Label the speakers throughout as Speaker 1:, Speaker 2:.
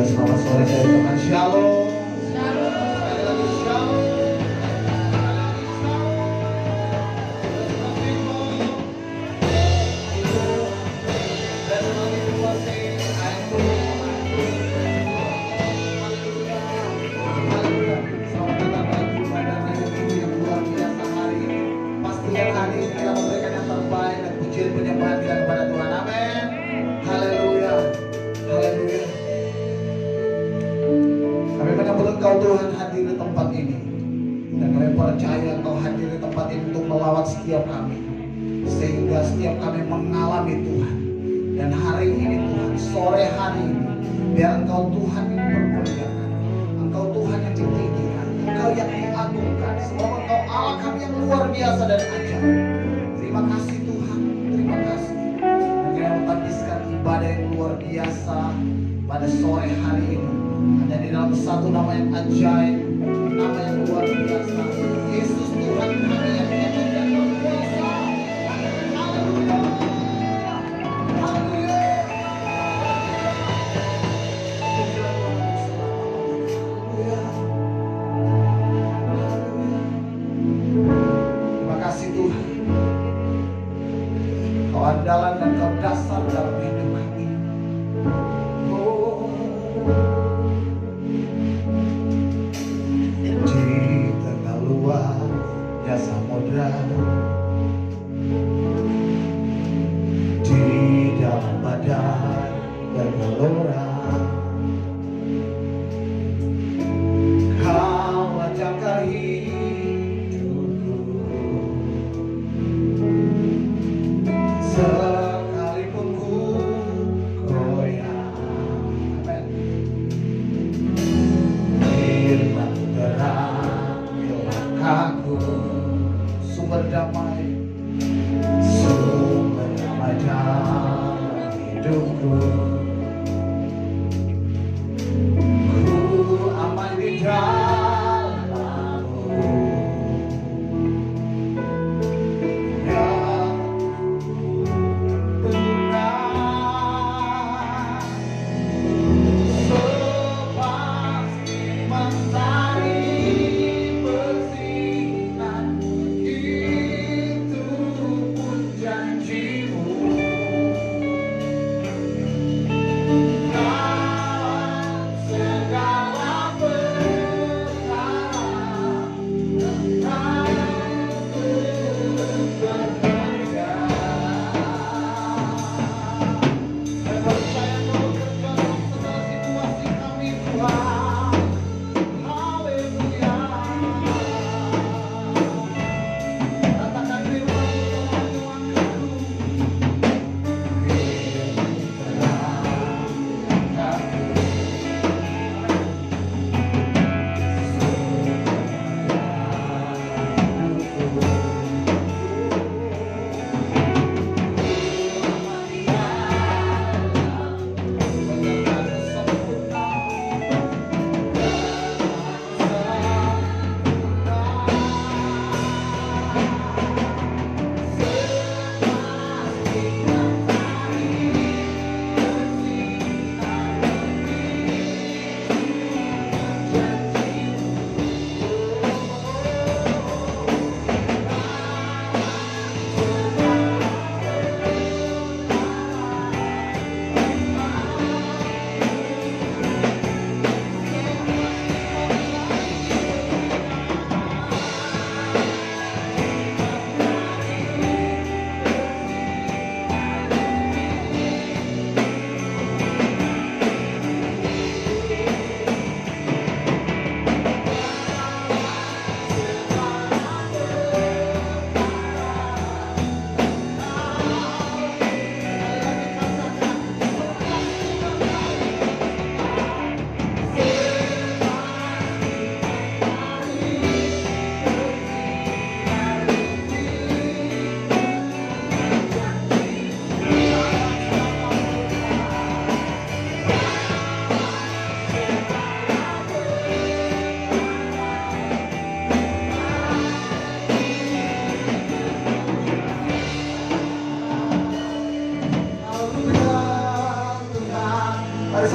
Speaker 1: selamat sore saya teman Shalom. Sekali lagi Shalom. Penyembahan kita kepada Tuhan, amin. Haleluya, haleluya. Kami menyambut Engkau Tuhan hadir di tempat ini, dan kami percaya Engkau hadir di tempat ini untuk melawat setiap kami, sehingga setiap kami mengalami Tuhan. Dan hari ini Tuhan, sore hari ini, biar Engkau Tuhan yang dipermuliakan, Engkau Tuhan yang ditinggikan, Engkau yang diagungkan, sebab Engkau Allah kami yang luar biasa dan ajaib. Terima kasih Tuhan, terima kasih. Dan kami menghabiskan ibadah yang luar biasa pada sore hari ini hanya di dalam satu nama yang ajaib, nama yang luar biasa, Yesus Tuhan kami yang hidup dan berkuasa. Haleluya, haleluya. Terima kasih Tuhan, Kau andalan dan Kau dasar dalam hidup kami. Oh, di tengah luasnya samudra, di dalam badai bergelora, Kau wajahkan hidupku. Sekalipun ku goyang, amen. Firman terang langkahku, sumber damai dalam hidupku.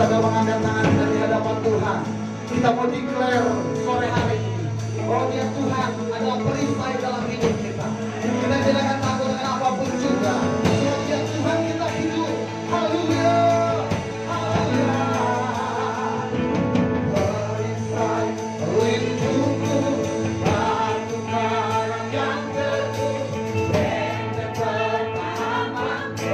Speaker 1: sambil mengangkat tangan kita di hadapan Tuhan. Kita mau declare sore hari ini bahwa dia Tuhan adalah perisai dalam hidup kita. Kita tidak akan takut dengan apapun juga. Sebab dia Tuhan kita hidup. Haleluya. Haleluya. Perisai pelindungku, batu karang yang teguh, benteng pertahananku.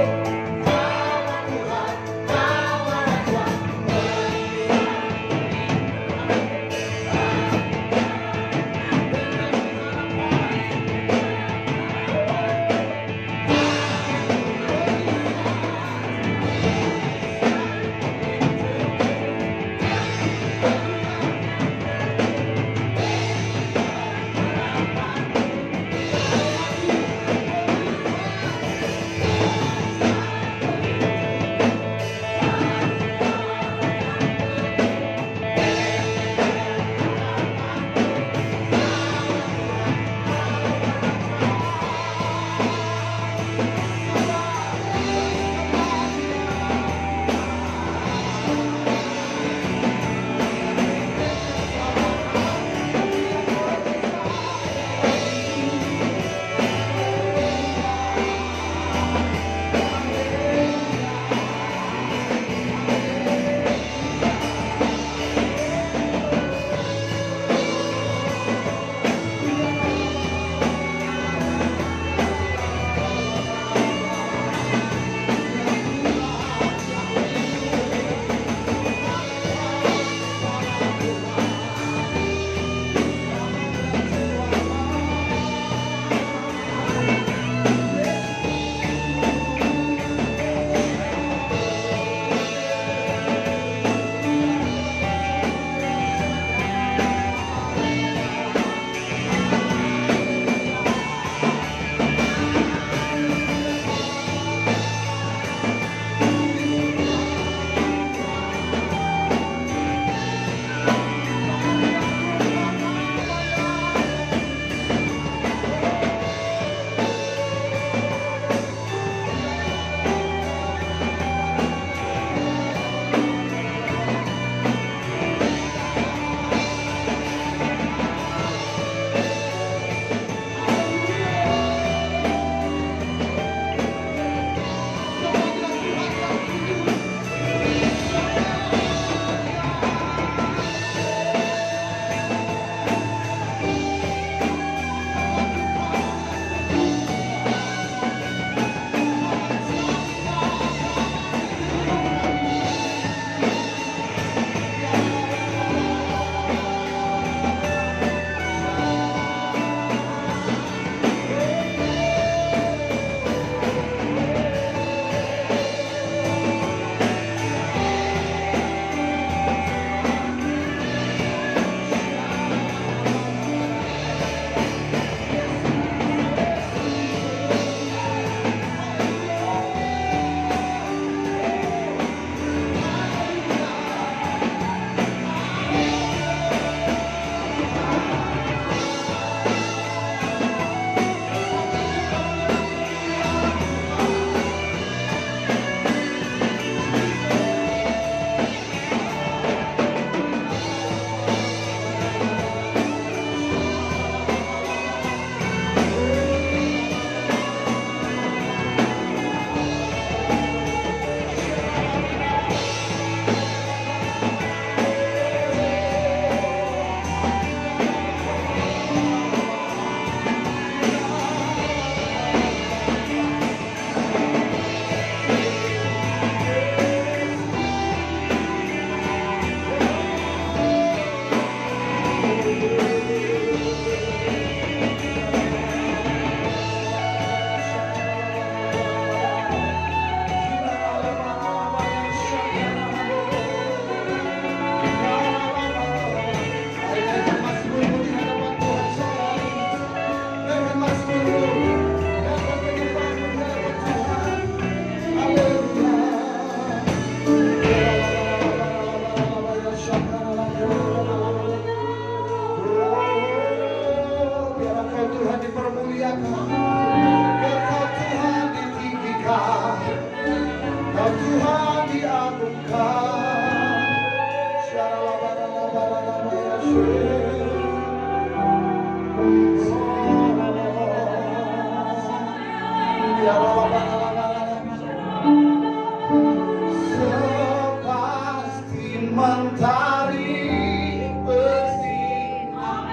Speaker 1: mentari bersinar,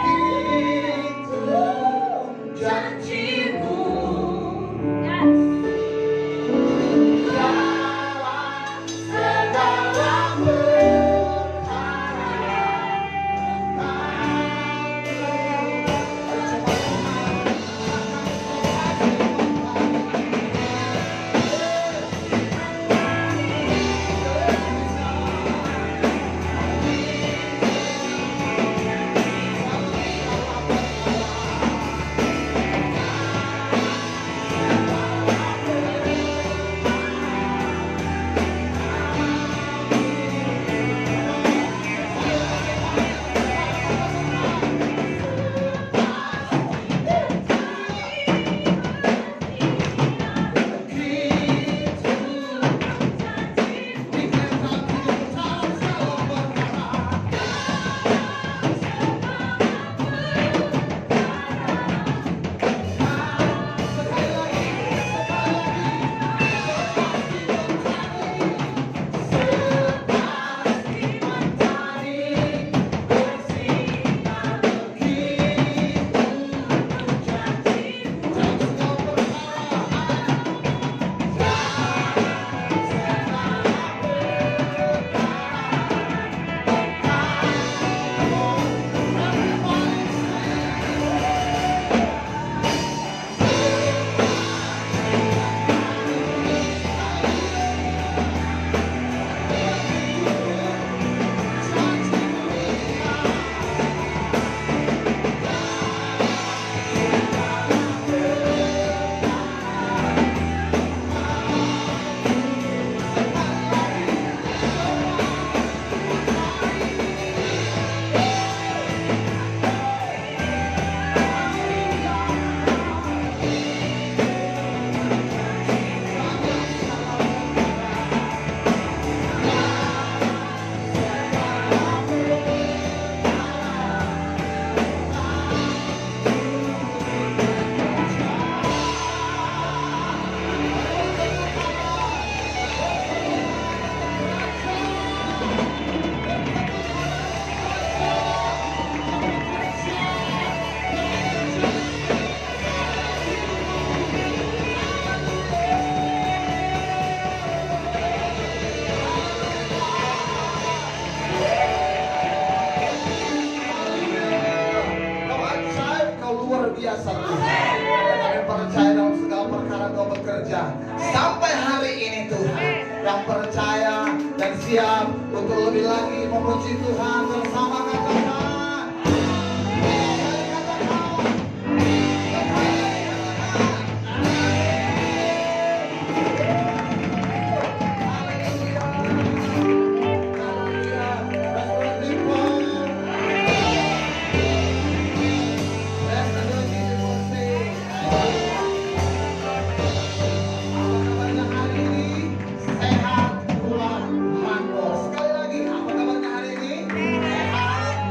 Speaker 1: begitu janjimu. Dalam segala biasa Tuhan. Dan kami percaya dalam segala perkara Kau bekerja sampai hari ini Tuhan. Yang percaya dan siap untuk lebih lagi memuji Tuhan bersama katakan. Sekali lagi, apa kabarnya hari ini? Sehat,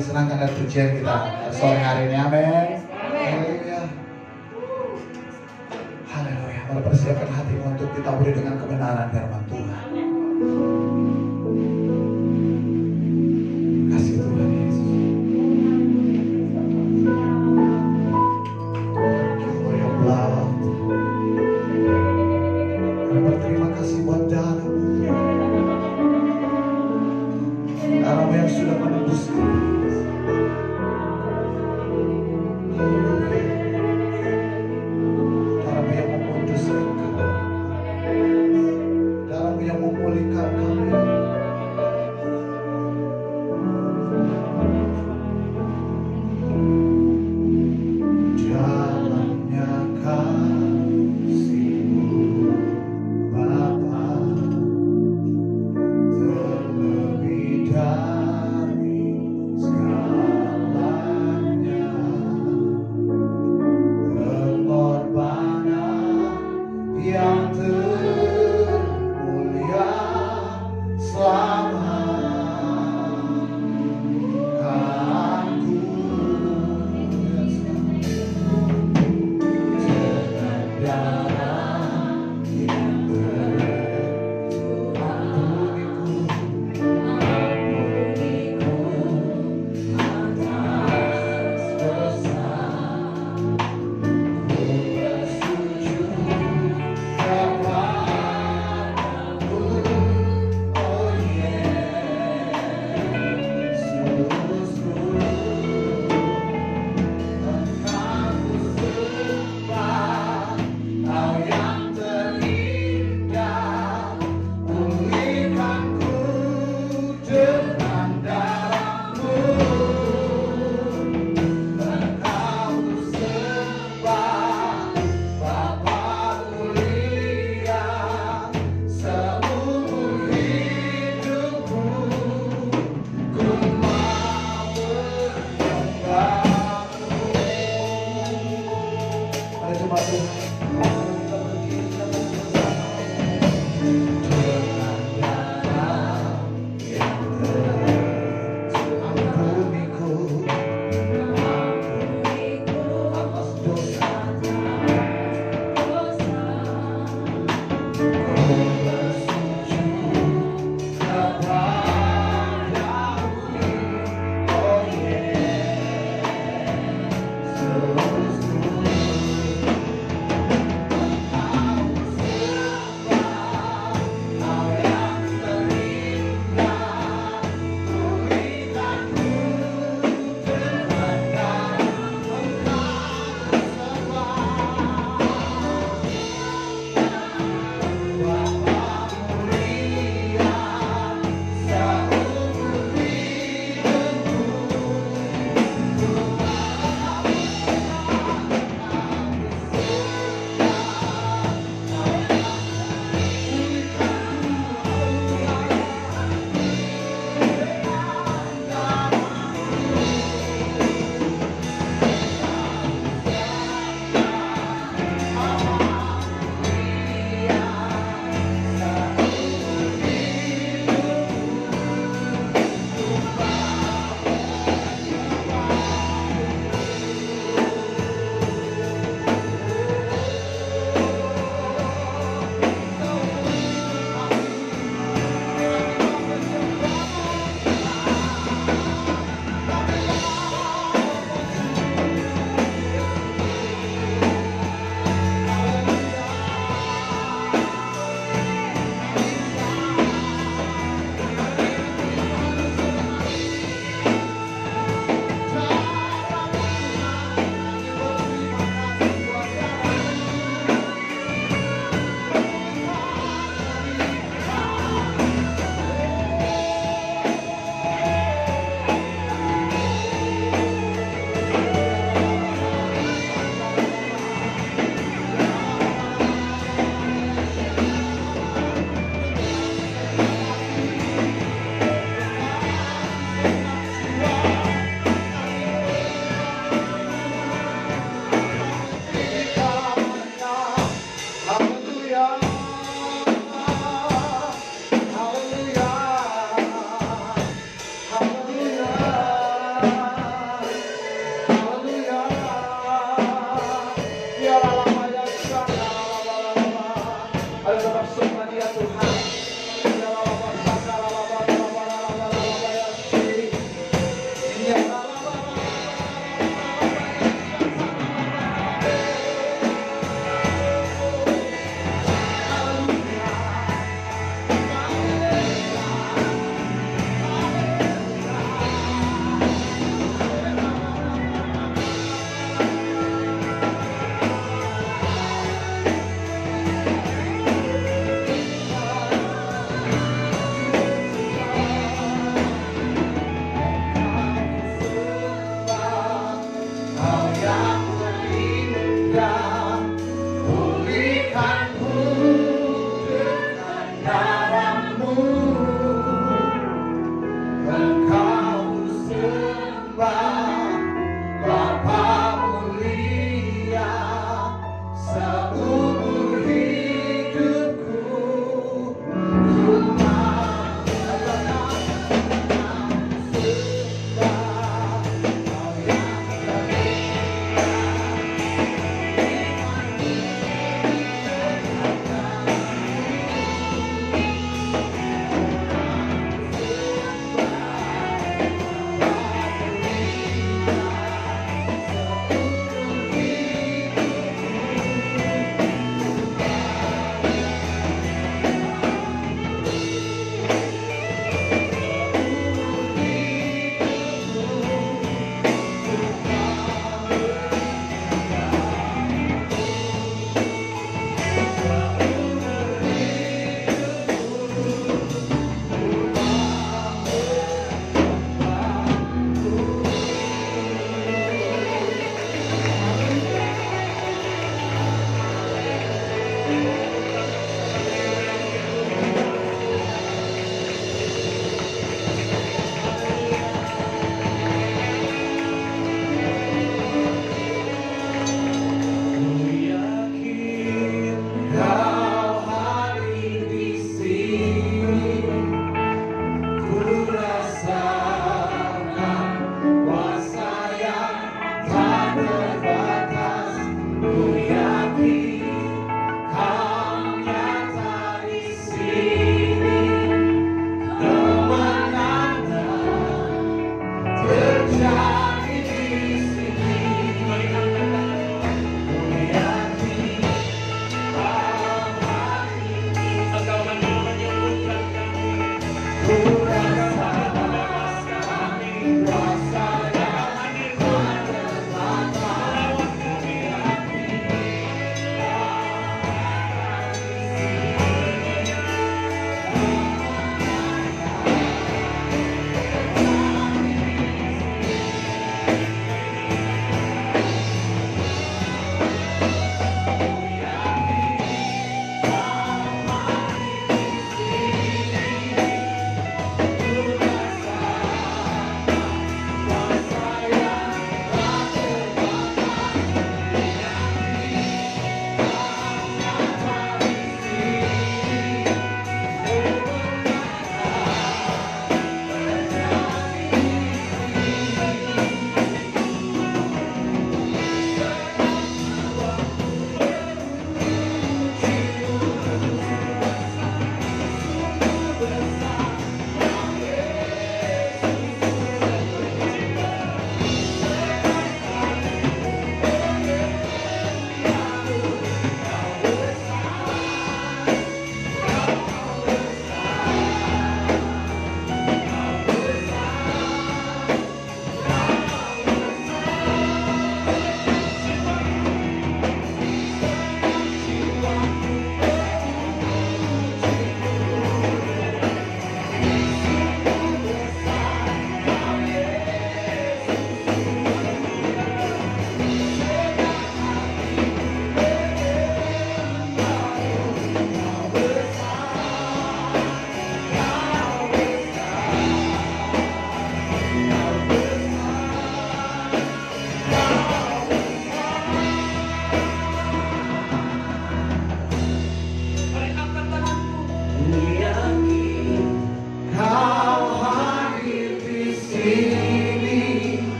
Speaker 1: disenangkan dan pujian kita sore hari ini. Amin. Haleluya. Haleluya. Mari persiapkan hatimu untuk ditaburi dengan kebenaran firman Tuhan. Kasih Tuhan Yesus. Thank you for your blood. Kami berterima kasih buat darah-Mu. Darah-Mu yang sudah menembus kami. Darah-Mu yang memutuskan kami.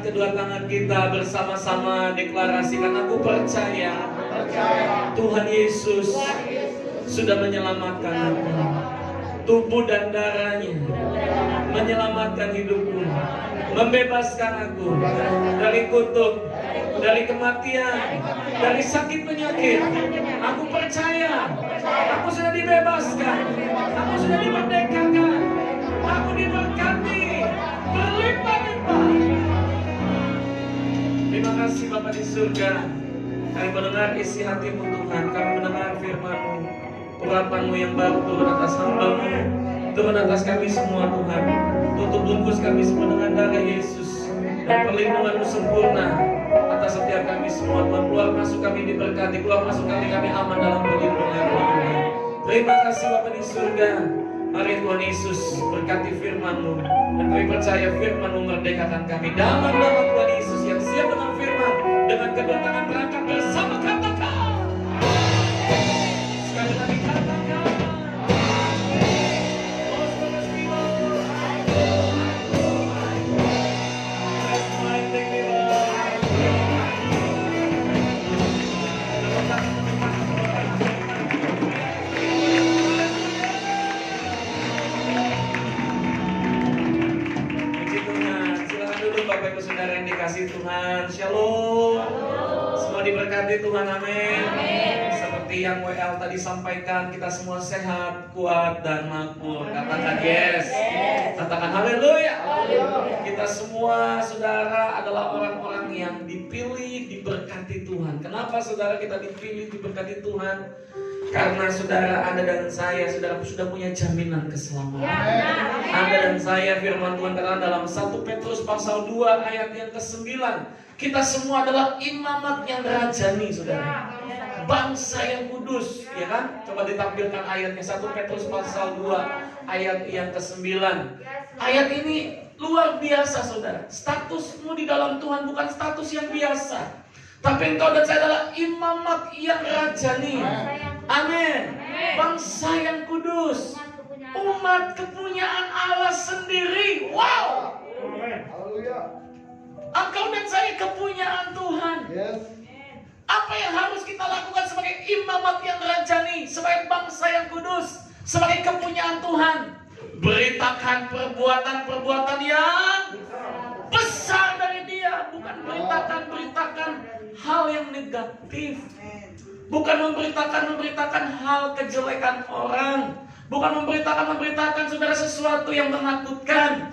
Speaker 2: Kedua tangan kita bersama-sama deklarasikan, aku percaya Tuhan Yesus sudah menyelamatkan aku. Tubuh dan darahnya menyelamatkan hidupku, membebaskan aku dari kutuk, dari kematian, dari sakit penyakit. Aku percaya aku sudah dibebaskan, aku sudah dimerdekakan, aku diberkati berlimpah-limpah. Terima kasih Bapa di surga. Kami mendengar isi hati-Mu Tuhan. Kami mendengar firman-Mu, urapan-Mu yang baru turun atas hamba-Mu, turun atas kami semua Tuhan. Tutup bungkus kami semua dengan darah Yesus, dan perlindungan-Mu sempurna atas setiap kami semua Tuhan. Keluar masuk kami diberkati, keluar masuk kami aman dalam perlindungan Tuhan. Terima kasih Bapa di surga. Mari Tuhan Yesus berkati firman-Mu, dan kami percaya firman-Mu merdekakan kami. Dalam nama Tuhan Yesus yang siap dengan firman, dengan kedua tangan berangkat bersama, katakan. Sekali lagi katakan. Saudara yang dikasih Tuhan, shalom. Semua diberkati Tuhan, amin. Seperti yang WL tadi sampaikan, kita semua sehat, kuat, dan makmur. Katakan yes. Katakan haleluya. Kita semua saudara adalah orang-orang yang dipilih, diberkati Tuhan. Kenapa saudara kita dipilih, diberkati Tuhan? Karena saudara, Anda dan saya, saudara sudah punya jaminan keselamatan. Anda dan saya, firman Tuhan katakan dalam 1 Petrus pasal 2 ayat yang ke-9, kita semua adalah imamat yang rajani, saudara. Bangsa yang kudus, ya kan? Coba ditampilkan ayatnya, 1 Petrus pasal 2 ayat yang ke-9. Ayat ini luar biasa, saudara. Statusmu di dalam Tuhan bukan status yang biasa, tapi engkau dan saya adalah imamat yang rajani. Amin. Bangsa yang kudus, umat kepunyaan Allah sendiri. Wow. Engkau dan saya kepunyaan Tuhan. Apa yang harus kita lakukan sebagai imamat yang rajani, sebagai bangsa yang kudus, sebagai kepunyaan Tuhan? Beritakan perbuatan-perbuatan yang besar dari Dia, bukan beritakan hal yang negatif. Bukan memberitakan hal kejelekan orang. Bukan memberitakan saudara sesuatu yang menakutkan.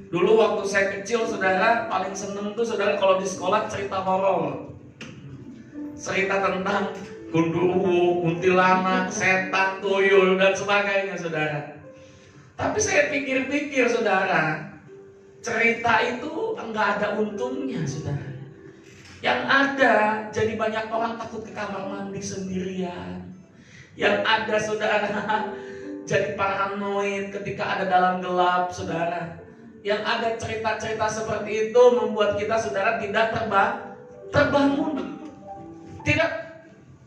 Speaker 2: Dulu waktu saya kecil, saudara, paling seneng tuh saudara kalau di sekolah cerita horor. Cerita tentang gundurwo, kuntilanak, setan, tuyul, dan sebagainya, saudara. Tapi saya pikir-pikir, saudara, cerita itu enggak ada untungnya, saudara. Yang ada, jadi banyak orang takut ke kamar mandi sendirian. Yang ada, saudara, jadi paranoid ketika ada dalam gelap, saudara. Yang ada cerita-cerita seperti itu membuat kita, saudara, tidak terbangun. Tidak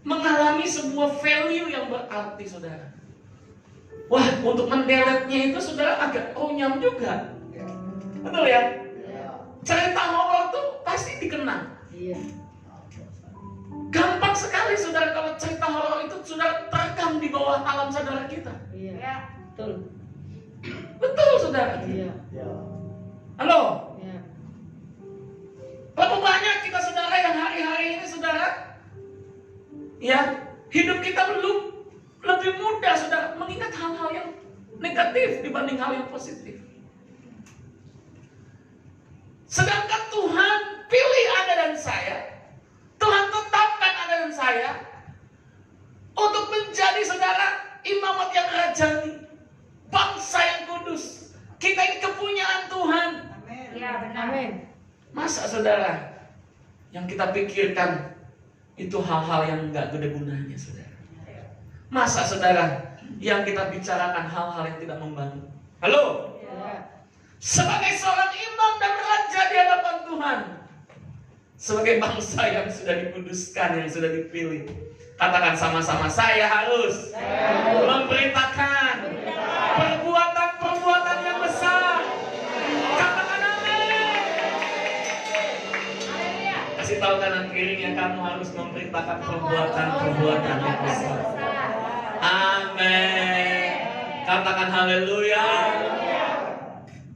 Speaker 2: mengalami sebuah value yang berarti, saudara. Wah, untuk mendeletnya itu, saudara, agak runyam juga. Betul ya? Cerita horor tuh pasti dikenang. Gampang sekali, saudara, kalau cerita horor itu sudah terekam di bawah alam sadar kita.
Speaker 3: Iya, betul.
Speaker 2: Betul, saudara.
Speaker 3: Iya.
Speaker 2: Halo.
Speaker 3: Iya.
Speaker 2: Ya, hidup kita belum lebih mudah saudara mengingat hal-hal yang negatif dibanding hal yang positif. Sedangkan Tuhan pilih Anda dan saya, Tuhan tetapkan Anda dan saya untuk menjadi saudara imamat yang rajani, bangsa yang kudus. Kita ini kepunyaan Tuhan.
Speaker 3: Ya, benar. Amin.
Speaker 2: Masa saudara yang kita pikirkan itu hal-hal yang enggak gede gunanya saudara? Masa saudara yang kita bicarakan hal-hal yang tidak membangun? Halo? Sebagai seorang imam dan raja di hadapan Tuhan, sebagai bangsa yang sudah dikuduskan, yang sudah dipilih, katakan sama-sama, saya harus memberitakan perbuatan-perbuatan yang besar. Katakan amin. Kasih tahu kanan kirinya, kamu harus memberitakan perbuatan-perbuatan yang besar. Amin. Katakan haleluya.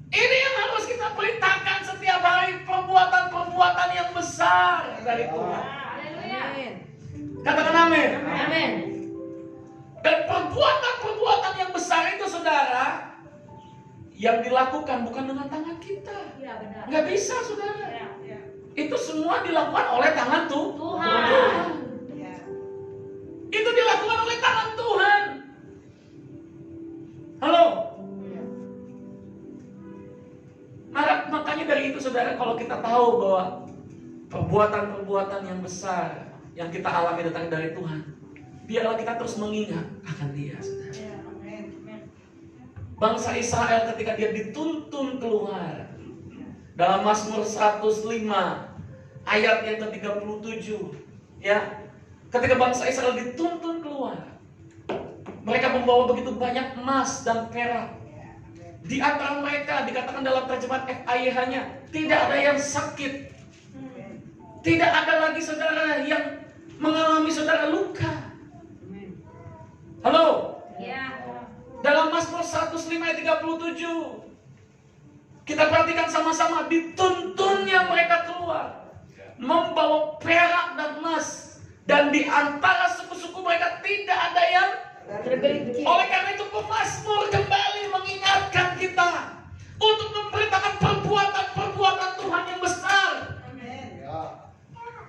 Speaker 2: Ini yang harus kita beritakan setiap hari, perbuatan-perbuatan yang besar dari Tuhan. Katakan amin.
Speaker 3: Amin.
Speaker 2: Dan perbuatan-perbuatan yang besar itu saudara, yang dilakukan bukan dengan tangan kita.
Speaker 3: Ya, benar.
Speaker 2: Nggak bisa saudara.
Speaker 3: Ya.
Speaker 2: Itu semua dilakukan oleh tangan
Speaker 3: Tuhan.
Speaker 2: Itu dilakukan oleh tangan Tuhan. Halo? Makanya dari itu saudara, kalau kita tahu bahwa perbuatan-perbuatan yang besar yang kita alami datang dari Tuhan, biarlah kita terus mengingat akan Dia, saudara.
Speaker 3: Ya, amin.
Speaker 2: Bangsa Israel ketika dia dituntun keluar, dalam Mazmur 105 ayat yang ke-37, ya, ketika bangsa Israel dituntun keluar, mereka membawa begitu banyak emas dan perak. Di antara mereka dikatakan dalam terjemahan FAIH-nya, tidak ada yang sakit, tidak ada lagi saudara yang mengalami saudara luka. Halo?
Speaker 3: Ya.
Speaker 2: Dalam Mazmur 105 ayat 37, kita perhatikan sama-sama, dituntunnya mereka keluar membawa perak dan emas, dan di antara suku-suku mereka tidak ada yang
Speaker 3: Tergelincir.
Speaker 2: oleh karena itu pemazmur kembali mengingatkan kita untuk memberitakan perbuatan-perbuatan Tuhan yang besar.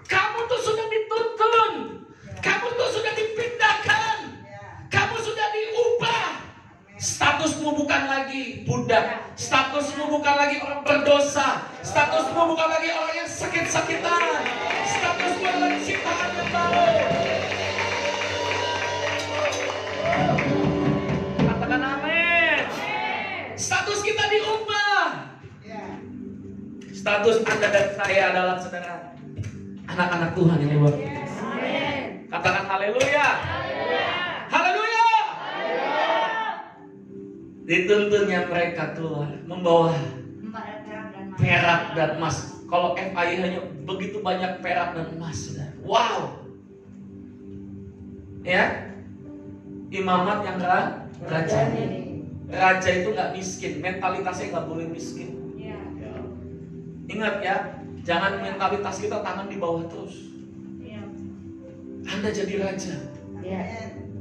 Speaker 2: Kamu tuh sudah dituntun, kamu tuh sudah dipindahkan, kamu sudah diubah. Statusmu bukan lagi budak, statusmu bukan lagi orang berdosa, statusmu bukan lagi orang yang sakit-sakitan, statusmu adalah ciptaan yang baru. Katakan amin. Status kita diubah. Status Anda dan saya adalah saudara anak-anak Tuhan yang luar biasa. Katakan haleluya. Haleluya. Dituntunnya mereka keluar membawa perak dan emas. Kalau FAI hanya begitu banyak perak dan emas, saudara. Wow. Ya. Imamat yang raja. Raja itu nggak miskin, mentalitasnya nggak boleh miskin. Ingat ya, jangan mentalitas kita tangan di bawah terus. Anda jadi raja,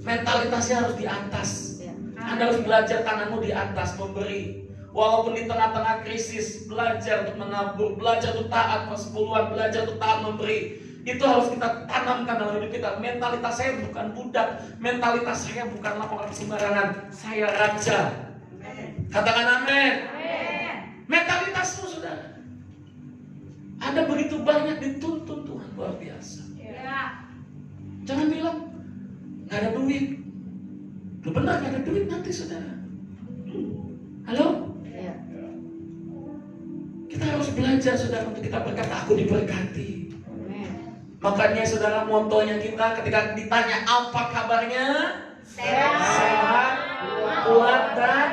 Speaker 2: mentalitasnya harus di atas. Anda harus belajar tanganmu di atas, memberi. Walaupun di tengah-tengah krisis, belajar untuk menabur, belajar untuk taat persepuluhan, belajar untuk taat memberi. Itu harus kita tanamkan dalam hidup kita. Mentalitas saya bukan budak, mentalitas saya bukanlah orang sembarangan, saya raja. Katakan amin. Mentalitasmu saudara, Anda begitu banyak dituntun Tuhan, luar biasa. Jangan bilang nggak ada duit. Lu benar nggak ada duit nanti saudara. Halo? Kita harus belajar saudara untuk kita berkata aku diberkati. Makanya saudara, motonya kita ketika ditanya apa kabarnya, sehat, kuat dan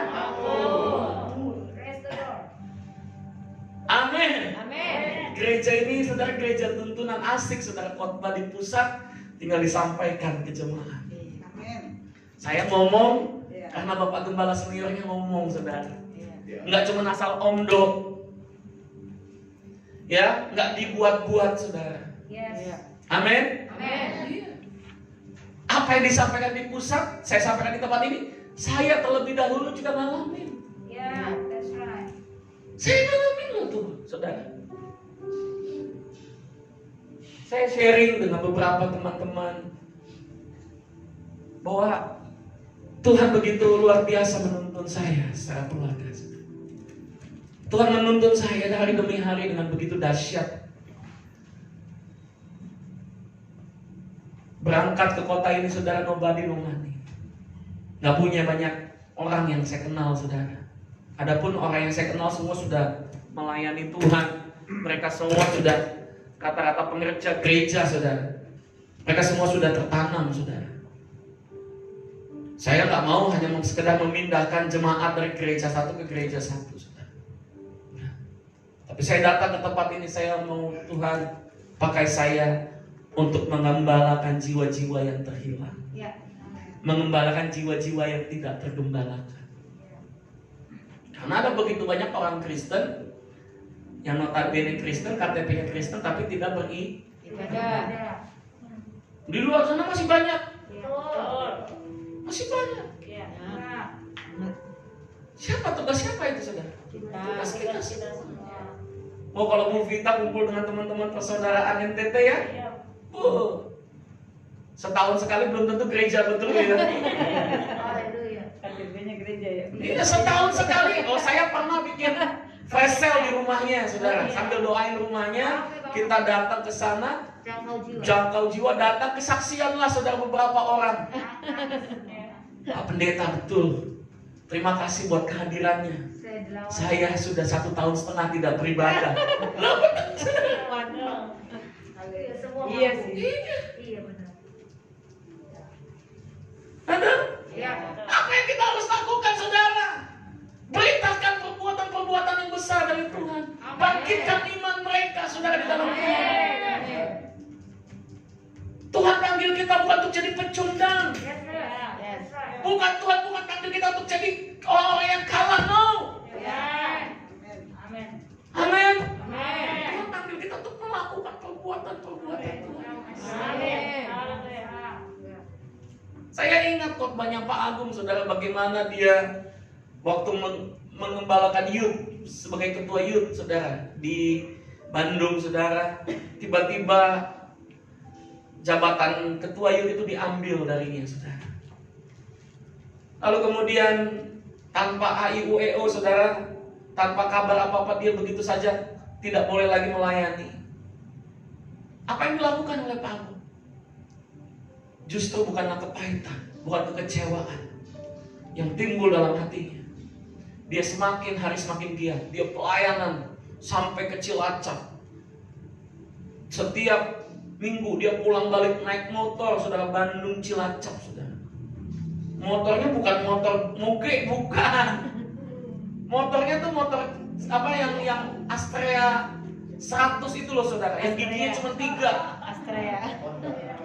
Speaker 2: amin. Gereja ini saudara gereja tuntunan, asik saudara, khotbah di pusat tinggal disampaikan ke jemaat. Saya ngomong karena Bapak Gembala seniornya ngomong saudara, nggak cuma asal omdo, ya, nggak dibuat-buat saudara. Amin.
Speaker 3: Amin.
Speaker 2: Apa yang disampaikan di pusat, saya sampaikan di tempat ini, saya terlebih dahulu juga ngalamin.
Speaker 3: Yeah, that's right.
Speaker 2: Saya ngalamin loh tuh, saudara. Saya sharing dengan beberapa teman-teman bahwa Tuhan begitu luar biasa menuntun saya secara keluarga. Tuhan menuntun saya hari demi hari dengan begitu dahsyat. Berangkat ke kota ini, saudara, nobody no money. Gak punya banyak orang yang saya kenal, saudara. Adapun orang yang saya kenal semua sudah melayani Tuhan. Mereka semua sudah kata-kata pengerja gereja, saudara. Mereka semua sudah tertanam, saudara. Saya gak mau hanya sekedar memindahkan jemaat dari gereja satu ke gereja satu, saudara. Tapi saya datang ke tempat ini, saya mau Tuhan pakai saya untuk mengembalakan jiwa-jiwa yang terhilang, mengembalakan jiwa-jiwa yang tidak tergembalakan. Karena ada begitu banyak orang Kristen yang notabene Kristen, KTP-nya Kristen, tapi tidak beribadah. Di luar sana masih banyak, masih banyak. Siapa tugas siapa itu, saudara? Tugas kita semua. Oh, kalau Bu Vita kumpul dengan teman-teman persaudaraan NTT ya, setahun sekali belum tentu gereja, betul ya?
Speaker 3: KTP-nya gereja ya.
Speaker 2: Iya, setahun sekali. Oh, saya pernah bikin flash sale di rumahnya, saudara. Sambil doain rumahnya, kita datang ke sana, jangkau jiwa, datang kesaksian lah, saudara, beberapa orang. Pak Pendeta, betul. Terima kasih buat kehadirannya. Saya sudah 1,5 tahun tidak beribadah.
Speaker 3: Iya sih.
Speaker 4: Iya benar.
Speaker 2: Ada?
Speaker 3: Iya.
Speaker 2: Apa yang kita harus lakukan, saudara? Beritakan perbuatan-perbuatan yang besar dari Tuhan. Bangkitkan iman mereka, saudara, di dalam Tuhan. Tuhan panggil kita bukan untuk jadi pecundang. Bukan, Tuhan bukan panggil kita untuk jadi orang-orang yang kalah, no. Amin. Tuhan panggil kita untuk melakukan perbuatan-perbuatan Tuhan. Saya ingat kok banyak Pak Agung, saudara, bagaimana dia waktu mengembalakan youth sebagai ketua youth, saudara, di Bandung, saudara. Tiba-tiba jabatan ketua youth itu diambil darinya, saudara. Lalu kemudian tanpa AIUEO, saudara, tanpa kabar apa-apa, dia begitu saja tidak boleh lagi melayani. Apa yang dilakukan oleh Pak Agung? Justru bukanlah kepahitan, bukan kekecewaan yang timbul dalam hatinya. Dia semakin hari semakin giat. Dia pelayanan sampai ke Cilacap. Setiap minggu dia pulang balik naik motor, saudara, Bandung Cilacap, saudara. Motornya bukan motor moge, bukan. Motornya tuh motor apa yang Astrea 100 itu loh, saudara. Yang giginya cuma 3.
Speaker 3: Astrea.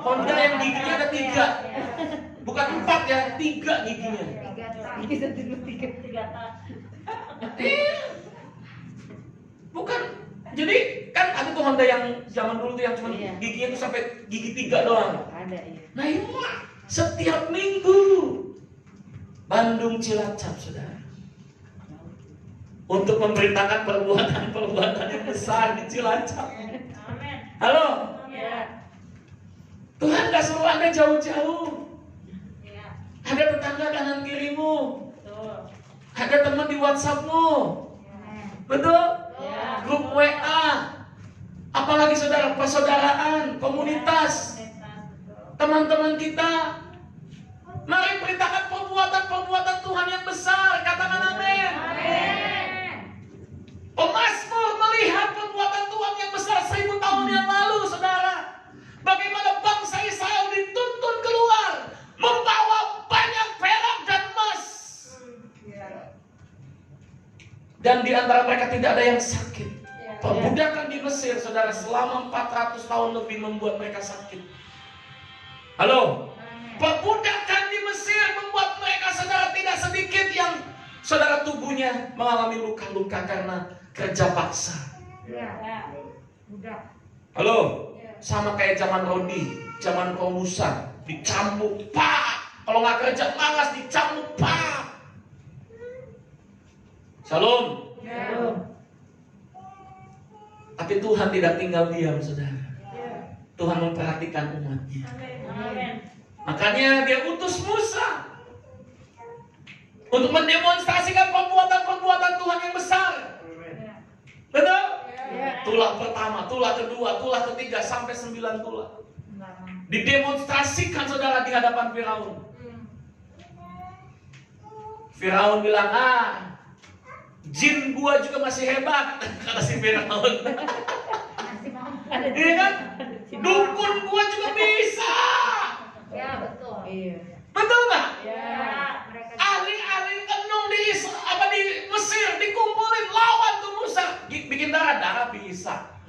Speaker 2: Honda yang giginya ada 3. Bukan 4 ya, 3 giginya.
Speaker 3: Gigi 1, 2, 3.
Speaker 2: Iya. Bukan. Jadi kan ada tuh Honda yang zaman dulu tuh yang cuma giginya tuh sampai gigi 3 doang.
Speaker 3: Ada ya.
Speaker 2: Nah ini setiap minggu Bandung Cilacap, saudara, untuk memberitakan perbuatan-perbuatan yang besar di Cilacap. Halo? Tuhan gak suruh Anda jauh-jauh. Ada tetangga kanan kirimu. Ada teman di WhatsAppmu. Betul? Grup WA. Apalagi, saudara, persaudaraan, komunitas, teman-teman kita. Mari beritakan perbuatan-perbuatan Tuhan yang besar. Katakan amin. Pemazmur melihat perbuatan Tuhan yang besar 1000 tahun yang lalu, saudara. Bagaimana bangsa Israel dituntun keluar membawa banyak perak dan emas. Dan di antara mereka tidak ada yang sakit. Perbudakan di Mesir, saudara, selama 400 tahun lebih membuat mereka sakit. Halo? Perbudakan di Mesir membuat mereka, saudara, tidak sedikit yang, saudara, tubuhnya mengalami luka-luka karena kerja paksa. Halo? Sama kayak zaman Rodi, zaman Romusa. dicambuk, pak. Kalau nggak kerja malas, dicambuk, pak. Shalom. Tapi Tuhan tidak tinggal diam, saudara. Tuhan memperhatikan umatnya. Makanya dia utus Musa untuk mendemonstrasikan perbuatan-perbuatan Tuhan yang besar. Betul? Tulah pertama, tulah kedua, tulah ketiga, sampai 9 tulah. Didemonstrasikan, saudara, di hadapan Firaun. Firaun bilang, jin gua juga masih hebat, kata si Firaun. Iya kan? Dukun gua juga bisa.
Speaker 3: Ya, betul. Iya.
Speaker 2: Betul nggak?
Speaker 3: Ya.
Speaker 2: Ahli-ahli tenung di Mesir dikumpulin lawan tuh Musa. Bikin darah bisa.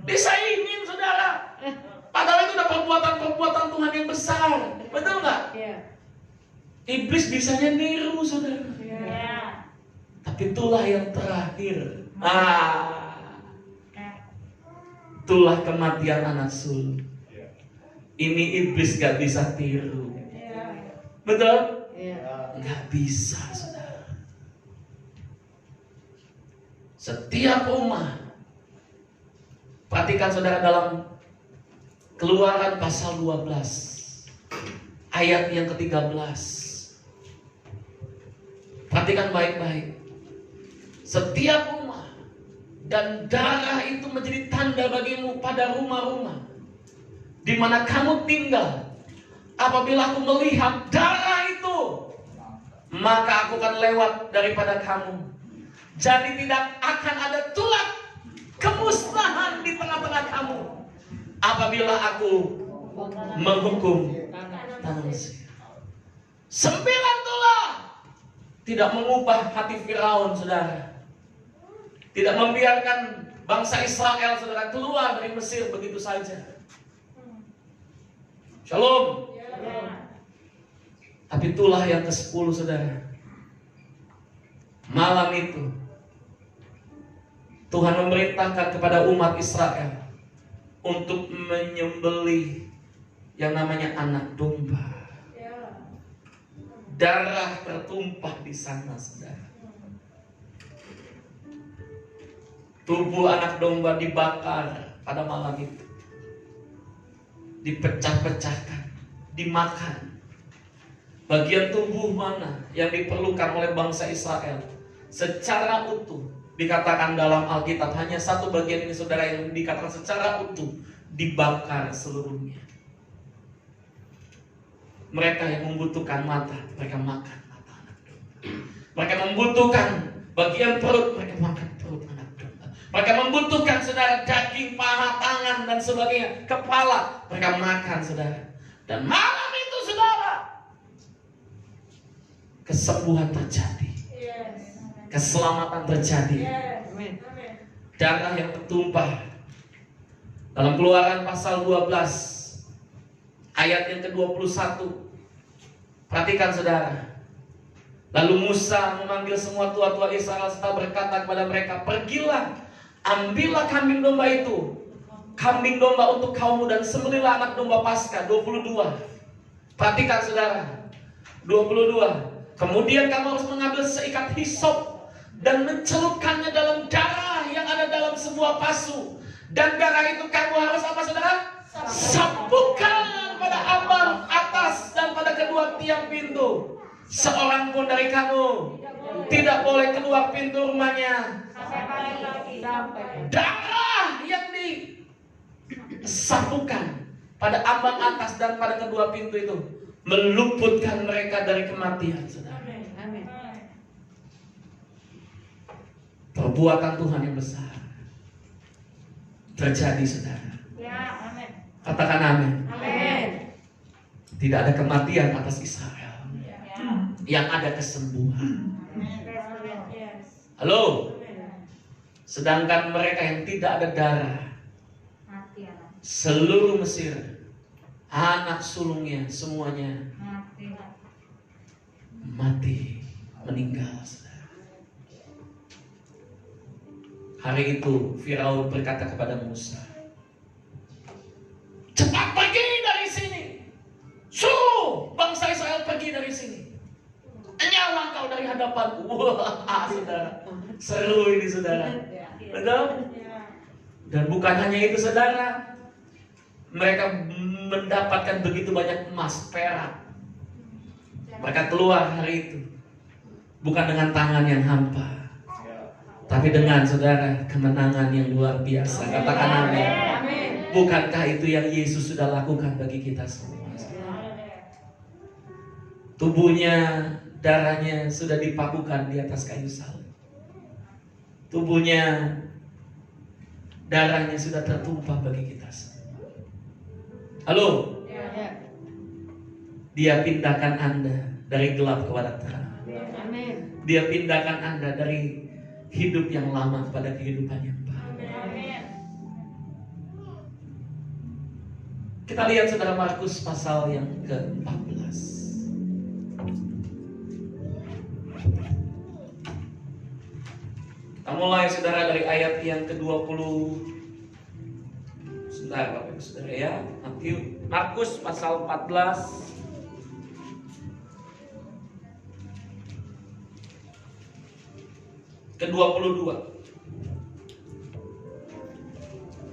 Speaker 2: Disaingin, saudara. Padahal itu udah perbuatan-perbuatan Tuhan yang besar. Betul nggak?
Speaker 3: Iya.
Speaker 2: Iblis bisanya niru, saudara.
Speaker 3: Iya.
Speaker 2: Tapi itulah yang terakhir. Itulah kematian anak sulung. Ini iblis gak bisa tiru. Betul? Gak bisa, saudara. Setiap umat, perhatikan saudara, dalam Keluaran pasal 12 ayat yang ke-13. Perhatikan baik-baik. Setiap umat dan darah itu menjadi tanda bagimu pada rumah-rumah di mana kamu tinggal. Apabila aku melihat darah itu, maka aku akan lewat daripada kamu. Jadi tidak akan ada tulah kemusnahan di tengah-tengah kamu apabila aku menghukum tanah Mesir. 9 tulah tidak mengubah hati Firaun, saudara. Tidak membiarkan bangsa Israel, saudara, keluar dari Mesir begitu saja. Shalom. Tapi itulah yang ke-10, saudara. Malam itu Tuhan memerintahkan kepada umat Israel untuk menyembelih yang namanya anak domba. Darah tertumpah di sana, saudara. Tubuh anak domba dibakar pada malam itu. Dipecah-pecahkan, dimakan. Bagian tubuh mana yang diperlukan oleh bangsa Israel secara utuh, dikatakan dalam Alkitab hanya satu bagian ini, saudara, yang dikatakan secara utuh dibakar seluruhnya. Mereka yang membutuhkan mata, mereka makan mata anak domba. Mereka membutuhkan bagian perut, mereka makan perut anak domba. Mereka membutuhkan, saudara, daging, paha, tangan dan sebagainya, kepala, mereka makan, saudara. Dan malam itu, saudara, kesembuhan terjadi. Keselamatan terjadi. Darah yang tertumpah. Dalam Keluaran pasal 12 ayat yang ke-21. Perhatikan, saudara. Lalu Musa memanggil semua tua-tua Israel serta berkata kepada mereka, pergilah, ambillah kambing domba itu, kambing domba untuk kaummu, dan sembelihlah anak domba Paskah. 22. Perhatikan, saudara. 22. Kemudian kamu harus mengambil seikat hisop dan mencelupkannya dalam darah yang ada dalam sebuah pasu. Dan darah itu kamu harus apa, saudara? Sapukan pada ambang atas dan pada kedua tiang pintu. Seorang pun dari kamu tidak boleh keluar pintu rumahnya. Darah yang disapukan pada ambang atas dan pada kedua pintu itu meluputkan mereka dari kematian, saudara. Perbuatan Tuhan yang besar terjadi, saudara. Katakan amin. Tidak ada kematian atas Israel. Yang ada kesembuhan. Halo. Sedangkan mereka yang tidak ada darah, seluruh Mesir, anak sulungnya semuanya mati, meninggal. Hari itu Firaun berkata kepada Musa, cepat pergi dari sini. Suruh bangsa Israel pergi dari sini. Nyawa kau dari hadapanku. Wah, saudara. Seru ini, saudara. Betul? Dan bukan hanya itu, saudara. Mereka mendapatkan begitu banyak emas, perak. Mereka keluar hari itu. Bukan dengan tangan yang hampa, tapi dengan, saudara, kemenangan yang luar biasa. Katakan amin. Bukankah itu yang Yesus sudah lakukan bagi kita semua? Tubuhnya, darahnya sudah dipakukan di atas kayu salib. Tubuhnya, darahnya sudah tertumpah bagi kita semua. Halo? Dia pindahkan Anda dari gelap kepada terang. Dia pindahkan Anda dari hidup yang lama kepada kehidupan yang baru. Kita lihat, saudara, Markus pasal yang ke-14. Kita mulai, saudara, dari ayat yang ke-20. Sebentar, Bapak Ibu Saudara ya. Markus pasal 14. Ke-22.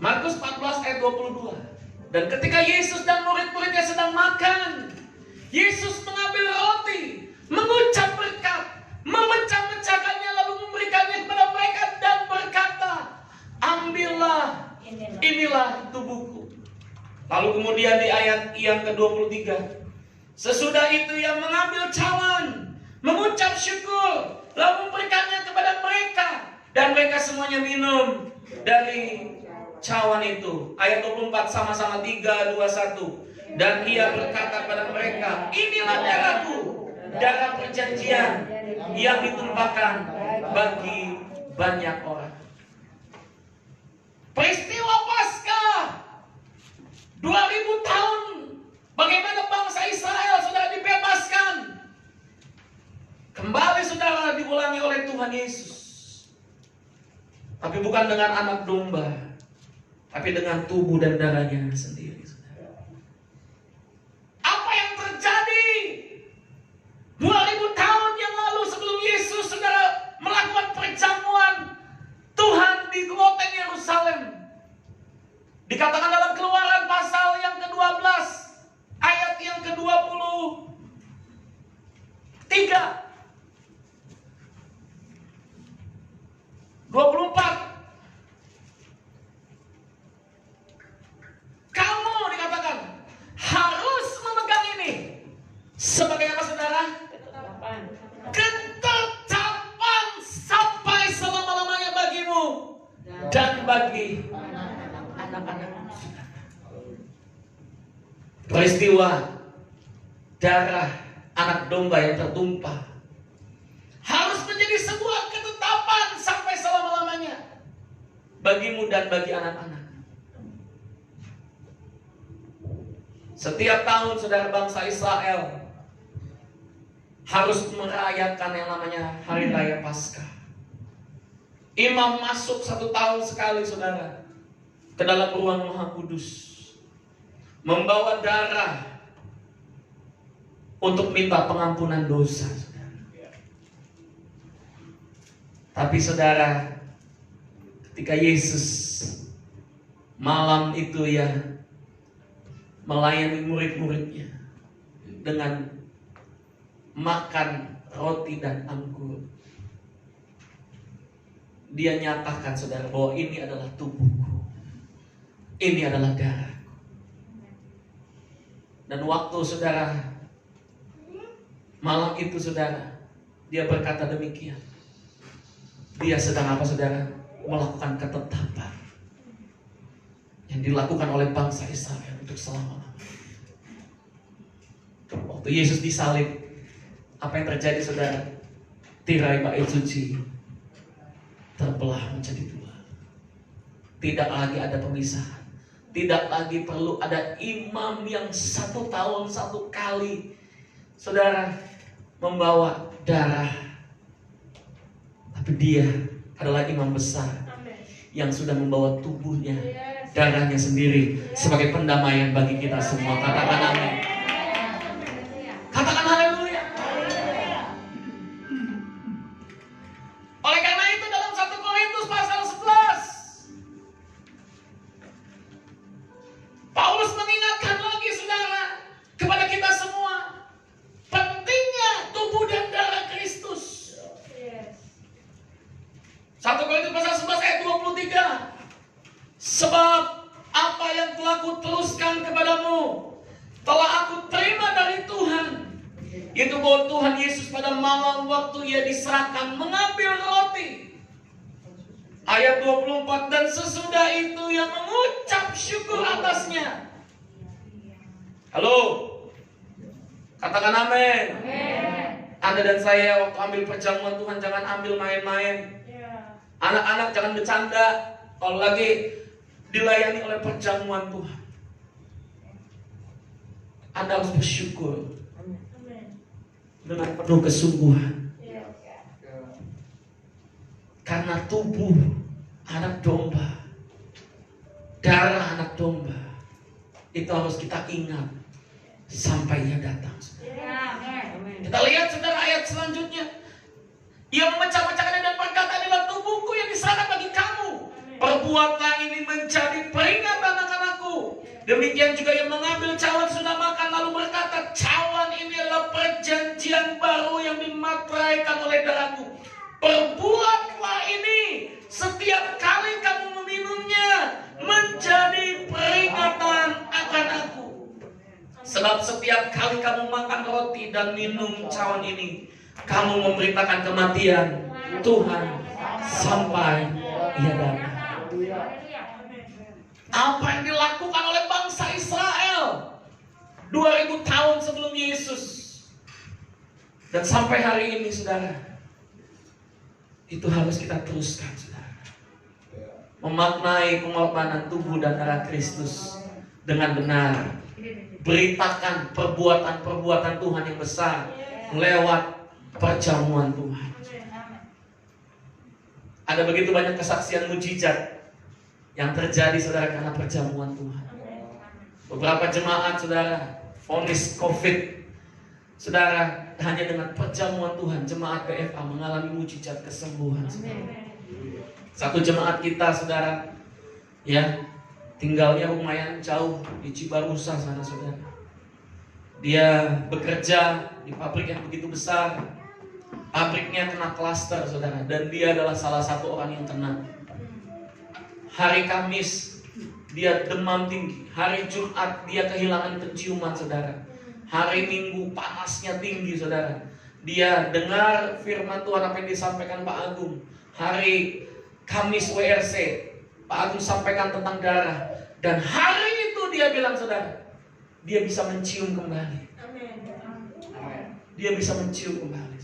Speaker 2: Markus 14 ayat 22. Dan ketika Yesus dan murid-muridnya sedang makan, Yesus mengambil roti, mengucap berkat, memecah-mecahkannya, lalu memberikannya kepada mereka dan berkata, ambillah, inilah tubuhku. Lalu kemudian di ayat yang ke-23, sesudah itu ia mengambil cawan, mengucap syukur, lalu memberikannya kepada mereka, dan mereka semuanya minum dari cawan itu. Ayat 24, sama-sama 3, 2, 1. Dan ia berkata kepada mereka, inilah darahku, darah perjanjian yang ditumpahkan bagi banyak orang. Peristiwa Paskah 2000 tahun bagaimana bangsa Israel sudah dibebaskan. Kembali, saudara, diulangi oleh Tuhan Yesus. Tapi bukan dengan anak domba, tapi dengan tubuh dan darahnya sendiri, saudara. Apa yang terjadi 2000 tahun yang lalu sebelum Yesus, saudara, melakukan perjamuan Tuhan di loteng Yerusalem? Dikatakan dalam Keluaran pasal yang ke-12 ayat yang ke-23, 24. Kamu, dikatakan, harus memegang ini sebagai apa, saudara? Ketetapan sampai selama-lamanya bagimu dan bagi anak-anak. Peristiwa darah anak domba yang tertumpah harus menjadi sebuah ketetapan sampai selama-lamanya bagimu dan bagi anak-anak. Setiap tahun, saudara, bangsa Israel harus merayakan yang namanya Hari Raya Paskah. Imam masuk 1 tahun sekali, saudara, ke dalam ruang Maha Kudus, membawa darah untuk minta pengampunan dosa, saudara. Tapi, saudara, ketika Yesus malam itu ya melayani murid-muridnya dengan makan roti dan anggur, dia nyatakan, saudara, bahwa ini adalah tubuhku, ini adalah darahku. Dan waktu, saudara, malam itu, saudara, dia berkata demikian. Dia sedang apa, saudara? Melakukan ketetapan yang dilakukan oleh bangsa Israel untuk selama-lamanya. Waktu Yesus disalib, apa yang terjadi, saudara? Tirai bait suci terbelah menjadi 2. Tidak lagi ada pemisahan. Tidak lagi perlu ada imam yang 1 tahun 1 kali, saudara, membawa darah. Tapi dia adalah imam besar yang sudah membawa tubuhnya, darahnya sendiri sebagai pendamaian bagi kita semua. Katakan amin. Sebab apa yang telah kuteruskan kepadamu telah aku terima dari Tuhan, itu bahwa Tuhan Yesus pada malam waktu ia diserahkan mengambil roti. Ayat 24, dan sesudah itu ia mengucap syukur atasnya. Halo, katakan amin. Anda dan saya waktu ambil perjamuan Tuhan jangan ambil main-main. Anak-anak jangan bercanda kalau lagi dilayani oleh perjamuan Tuhan. Anda harus bersyukur dengan penuh kesungguhan. Karena tubuh anak domba, darah anak domba, itu harus kita ingat sampai ia datang. Kita lihat saudara ayat selanjutnya. Ia memecah-mecahkannya dan berkata, inilah tubuhku yang diserahkan bagi kamu. Perbuatlah ini menjadi peringatan akan aku. Demikian juga ia mengambil cawan sudah makan lalu berkata, cawan ini adalah perjanjian baru yang dimateraikan oleh darahku. Perbuatlah ini setiap kali kamu meminumnya menjadi peringatan akan aku. Sebab setiap kali kamu makan roti dan minum cawan ini, kamu memberitakan kematian Tuhan sampai ia datang. Apa yang dilakukan oleh bangsa Israel 2000 tahun sebelum Yesus dan sampai hari ini, saudara, itu harus kita teruskan, saudara. Memaknai pengorbanan tubuh dan darah Kristus dengan benar. Beritakan perbuatan-perbuatan Tuhan yang besar lewat perjamuan Tuhan. Ada begitu banyak kesaksian mujizat yang terjadi, saudara, karena perjamuan Tuhan. Beberapa jemaat, saudara, vonis COVID, saudara, hanya dengan perjamuan Tuhan jemaat PFA mengalami mujizat kesembuhan, saudara. Satu jemaat kita, saudara, ya, tinggalnya lumayan jauh di Cibarusa sana, saudara. Dia bekerja di pabrik yang begitu besar. Pabriknya kena klaster, saudara, dan dia adalah salah satu orang yang kena. Hari Kamis dia demam tinggi, hari Jumat dia kehilangan penciuman, saudara. Hari Minggu panasnya tinggi, saudara. Dia dengar firman Tuhan apa yang disampaikan Pak Agung. Hari Kamis WRC, Pak Agung sampaikan tentang darah. Dan hari itu dia bilang, saudara, dia bisa mencium kembali. Dia bisa mencium kembali.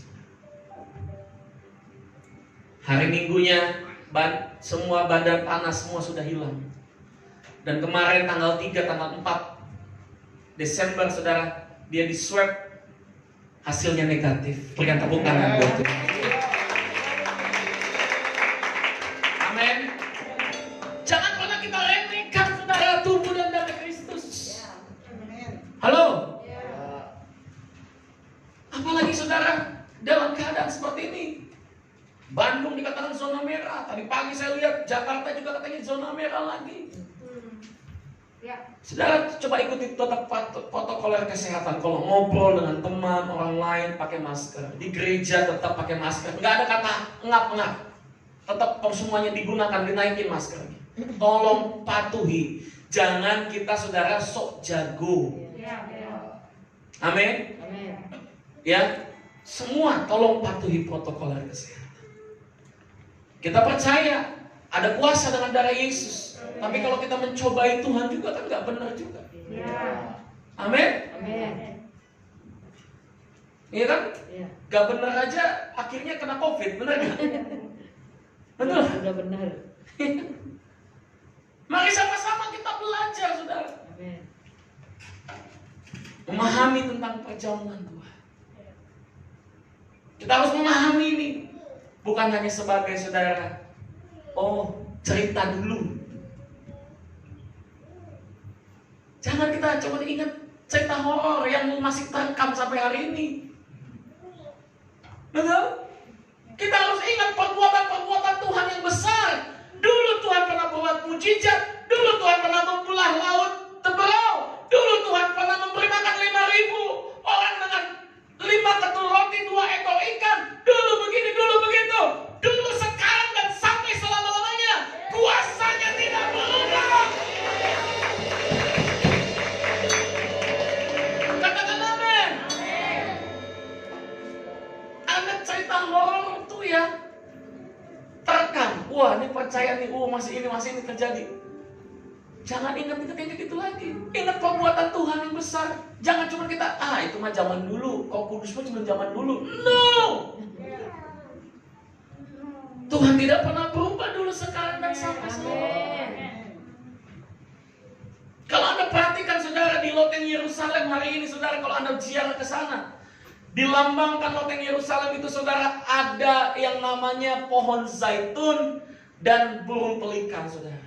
Speaker 2: Hari Minggunya semua badan panas semua sudah hilang. Dan kemarin tanggal 3, tanggal 4 Desember, saudara, dia di swab, hasilnya negatif. Berikan tepuk tangan buat Tuhan. Amin. Jangan pernah kita remehkan, saudara, tubuh dan darah Kristus. Halo. Apalagi, saudara, dalam keadaan seperti ini. Bandung dikatakan zona merah. Tadi pagi saya lihat Jakarta juga katanya zona merah lagi. Saudara, coba ikuti tetap protokoler kesehatan. Kalau ngobrol dengan teman, orang lain pakai masker. Di gereja tetap pakai masker. Nggak ada kata ngap-ngap. Tetap semuanya digunakan, dinaikin maskernya. Tolong patuhi. Jangan kita, saudara, sok jago. Amin. Ya, semua tolong patuhi protokoler kesehatan. Kita percaya ada kuasa dengan darah Yesus. Tapi kalau kita mencobai Tuhan juga kan nggak benar juga. Amin. Iya kan? Gak benar aja akhirnya kena COVID, benar nggak? Betul.
Speaker 3: Sudah benar.
Speaker 2: Mari sama-sama kita belajar, saudara. Memahami tentang perjamuan Tuhan. Kita harus memahami ini. Bukan hanya sebagai, saudara, cerita dulu. Jangan kita coba ingat cerita horor yang masih terekam sampai hari ini. Betul? Kita harus ingat perbuatan-perbuatan Tuhan yang besar. Dulu Tuhan pernah buat mujizat. Dulu Tuhan pernah membelah laut Teberau. Dulu Tuhan pernah memberi makan 5.000 orang dengan 5 ketul roti, 2 ekor ikan. Dulu begini, dulu begitu. Dulu, sekarang, dan sampai selama-lamanya. Kuasanya tidak berubah. masih ini terjadi. Jangan ingat-ingat yang kayak gitu lagi. Ingat perbuatan Tuhan yang besar. Jangan cuma kita, itu mah zaman dulu. Kau kudus mah cuma zaman dulu. No! Tuhan tidak pernah berubah dulu, sekarang dan sampai sekarang. Kalau Anda perhatikan saudara di loteng Yerusalem hari ini, saudara, kalau Anda ziarah ke sana, dilambangkan loteng Yerusalem itu, saudara, ada yang namanya pohon zaitun dan burung pelikan, saudara.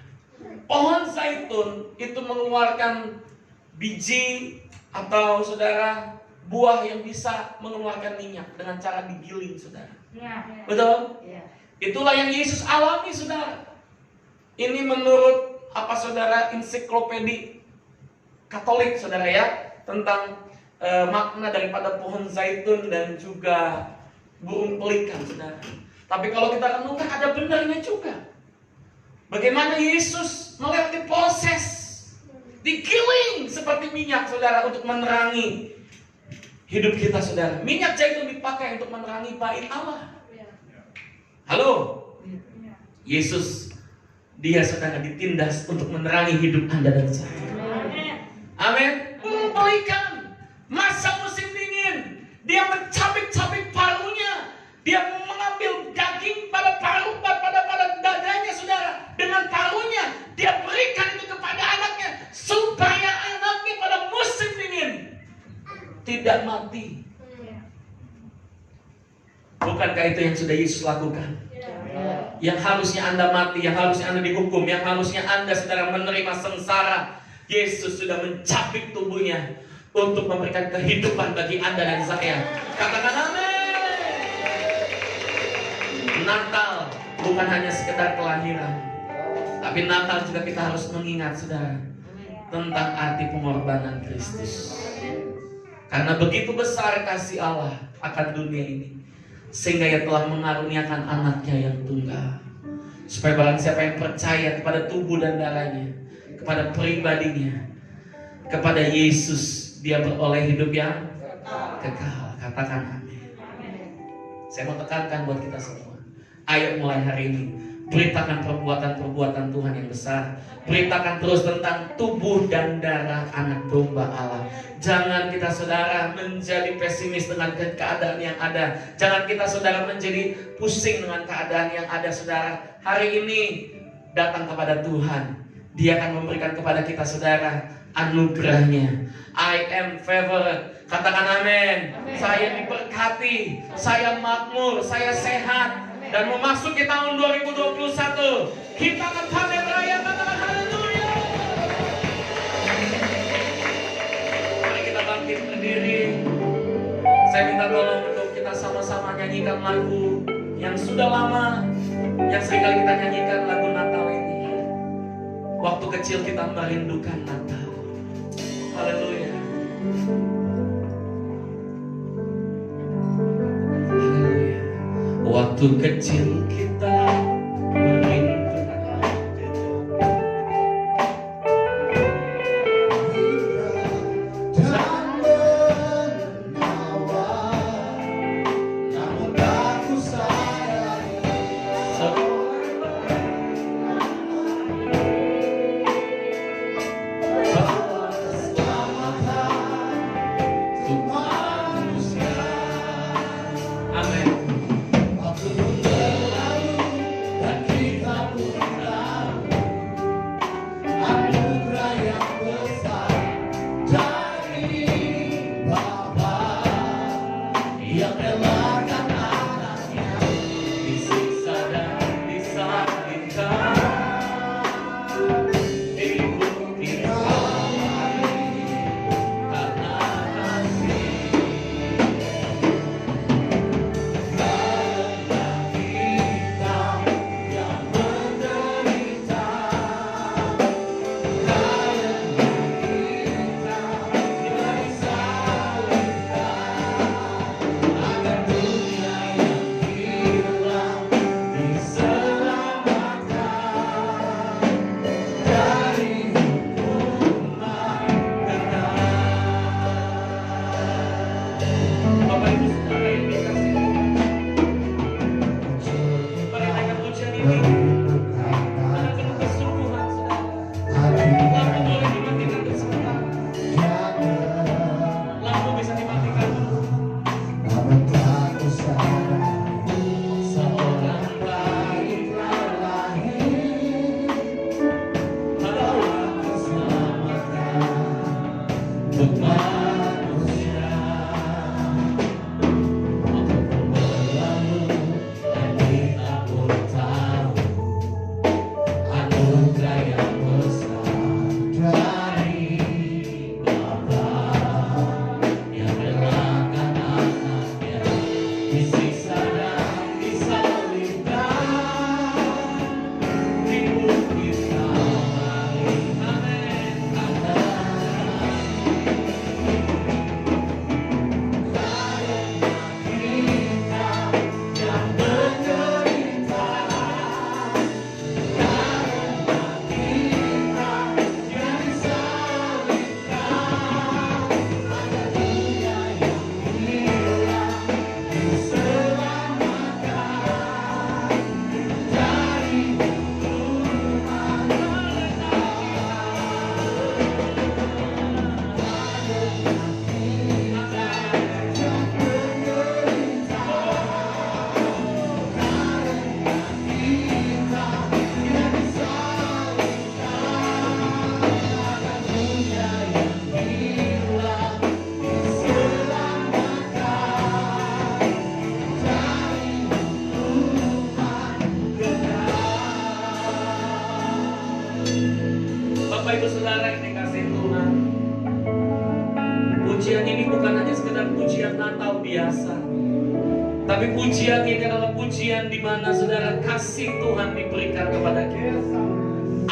Speaker 2: Pohon zaitun itu mengeluarkan biji atau, saudara, buah yang bisa mengeluarkan minyak dengan cara digiling, saudara. Betul? Itulah yang Yesus alami, saudara. Ini menurut saudara, ensiklopedi Katolik, saudara, ya, tentang makna daripada pohon zaitun dan juga burung pelikan, saudara. Tapi kalau kita renungkan, ada benarnya juga. Bagaimana Yesus melewati proses digiling seperti minyak, saudara, untuk menerangi hidup kita, saudara. Minyak zaitun dipakai untuk menerangi bait Allah. Halo, Yesus, dia saudara ditindas untuk menerangi hidup Anda dan saya. Amin. Burung pelikan, masa musim dingin, dia mencabik-cabik paruhnya, dia mengambil daging pada paruh, pada dadanya, saudara. Dengan paruhnya, dia berikan itu kepada anaknya supaya anaknya pada musim dingin tidak mati. Bukankah itu yang sudah Yesus lakukan? Yang harusnya Anda mati, yang harusnya Anda dihukum, yang harusnya Anda saudara menerima sengsara, Yesus sudah mencabik tubuhnya untuk memberikan kehidupan bagi Anda dan saya. Katakan amin. Natal bukan hanya sekedar kelahiran, tapi Natal juga kita harus mengingat, saudara, tentang arti pengorbanan Kristus. Karena begitu besar kasih Allah akan dunia ini, sehingga ia telah mengaruniakan anaknya yang tunggal, supaya barang siapa yang percaya kepada tubuh dan darahnya, kepada pribadinya, kepada Yesus, dia beroleh hidup yang kekal. Katakan amin. Saya mau tekankan buat kita semua, ayo mulai hari ini beritakan perbuatan-perbuatan Tuhan yang besar. Beritakan terus tentang tubuh dan darah anak domba Allah. Jangan kita, saudara, menjadi pesimis dengan keadaan yang ada. Jangan kita, saudara, menjadi pusing dengan keadaan yang ada, saudara. Hari ini datang kepada Tuhan. Dia akan memberikan kepada kita, saudara, anugerahnya. I am favored. Katakan amin. Saya diberkati, saya makmur, saya sehat. Dan memasuki tahun 2021, kita akan panen raya. Katakan haleluya. Mari kita bangkit berdiri. Saya minta tolong untuk kita sama-sama nyanyikan lagu yang sudah lama, yang seringkali kita nyanyikan, lagu Natal ini. Waktu kecil kita merindukan Natal. Haleluya. Waktu kecil kita merindukan
Speaker 1: dan menawan, namun aku sayangi bahwa keselamatan untuk manusia.
Speaker 2: Amin.
Speaker 1: Waktu berlalu
Speaker 2: Bapak Ibu Saudara yang dikasihi Tuhan, pujian ini bukan hanya sekedar pujian Natal biasa, tapi pujian ini adalah pujian di mana saudara kasih Tuhan diberikan kepada kita.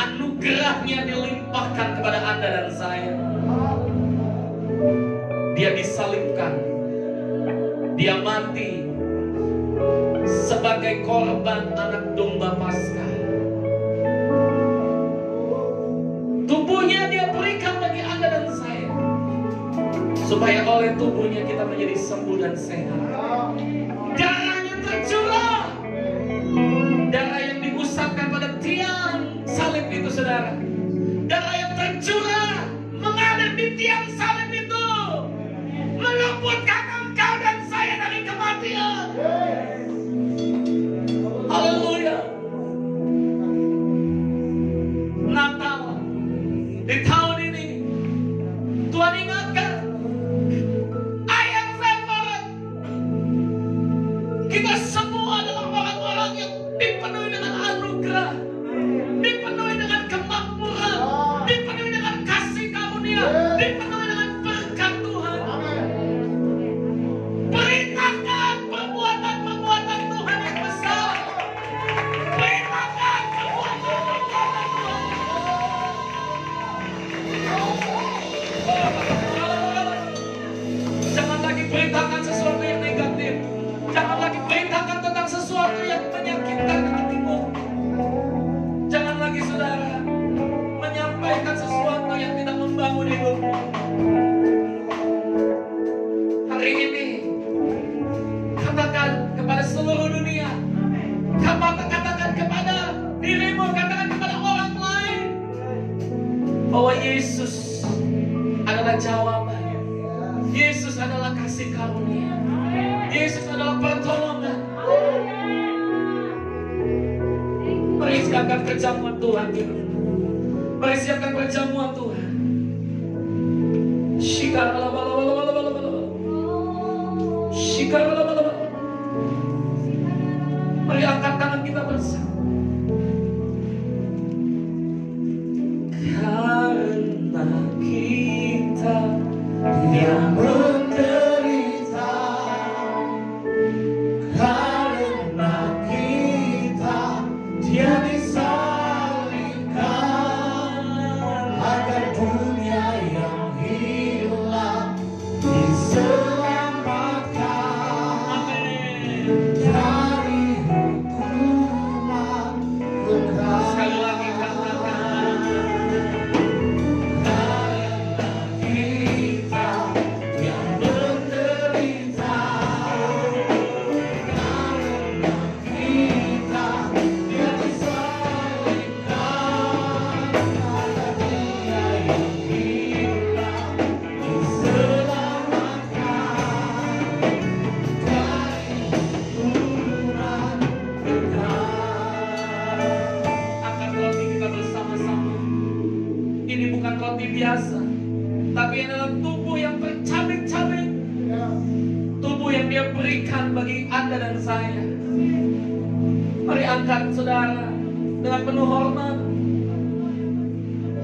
Speaker 2: Anugerahnya dilimpahkan kepada Anda dan saya. Dia disalibkan, dia mati sebagai korban anak domba Paskah. Tubuhnya dia berikan bagi Anda dan saya, supaya oleh tubuhnya kita menjadi sembuh dan sehat. Darahnya tercurah, darah yang diusapkan pada tiang salib itu saudara, darah yang tercurah mengalir di tiang salib itu meluputkan engkau dan saya dari kematian. Haleluya. Natal di tahun ini Tuhan ingatkan, I am favorite. Kita semua adalah orang-orang yang dipenuhi dengan anugerah, dipenuhi dengan kemakmuran, dipenuhi dengan kasih karunia, dipenuhi dengan berkat Tuhan. Beritakan perbuatan-perbuatan Tuhan yang besar. Beritakan perbuatan-perbuatan Tuhan. Jangan lagi beritakan sesuatu yang negatif. Jangan lagi beritakan tentang sesuatu yang menyakitkan hatimu. Jangan lagi saudara menyampaikan sesuatu yang tidak membangun hidupmu. Hari ini katakan kepada seluruh dunia, katakan kepada dirimu, katakan kepada orang lain bahwa Yesus adalah jawaban. Yesus adalah kasih karunia. Yesus adalah pertolongan. Mari siapkan perjamuan Tuhan kita. Mari siapkan perjamuan Tuhan. Mari angkat tangan kita bersama. Karena kita yang menderita, karena kita dia disalibkan, agar dunia yang hilang diselamatkan dari hukuman berat. Sekali lagi katakan, biasa, tapi adalah tubuh yang bercabik-cabik, tubuh yang dia berikan bagi Anda dan saya. Mari angkat saudara dengan penuh hormat.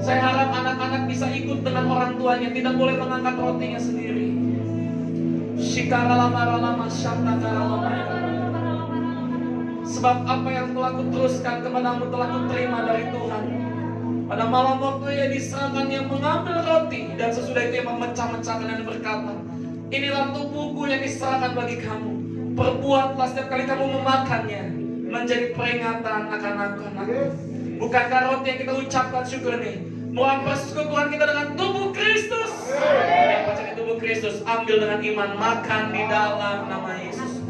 Speaker 2: Saya harap anak-anak bisa ikut dengan orang tuanya, tidak boleh mengangkat rotinya sendiri. Sebab apa yang telah kuteruskan kepadamu telah kuterima dari Tuhan. Pada malam waktu ia diserahkan, yang mengambil roti dan sesudah itu ia memecah-mecahkan dan berkata, inilah tubuhku yang diserahkan bagi kamu. Perbuatlah setiap kali kamu memakannya menjadi peringatan akan aku. Bukankah roti yang kita ucapkan syukur ini merupakan persekutuan kita dengan tubuh Kristus? Yang percaya tubuh Kristus, ambil dengan iman, makan di dalam nama Yesus.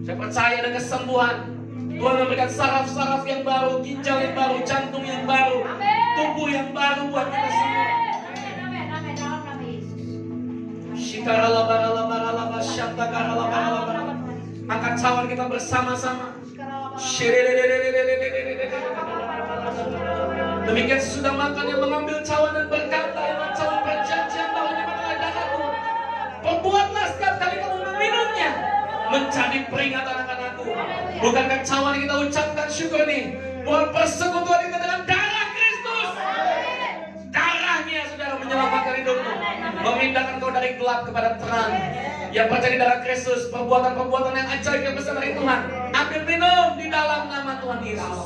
Speaker 2: Saya percaya ada kesembuhan. Tuhan memberikan saraf-saraf yang baru, ginjal yang baru, jantung yang baru, tubuh yang baru buat kita semua. Angkat cawan kita bersama-sama. Demikian sesudah makan yang mengambil cawan dan berkata, lewat cawan perjanjian baru ini adalah darahku. Perbuatlah setiap kali kamu meminumnya menjadi peringatan akan aku. Bukankah cawan kita ucapkan syukur ini bahwa persekutuan kita dengan gelap kepada terang. Yang percaya di darah Kristus, perbuatan-perbuatan yang ajaib yang besar dari Tuhan. Ambil minum di dalam nama Tuhan Yesus.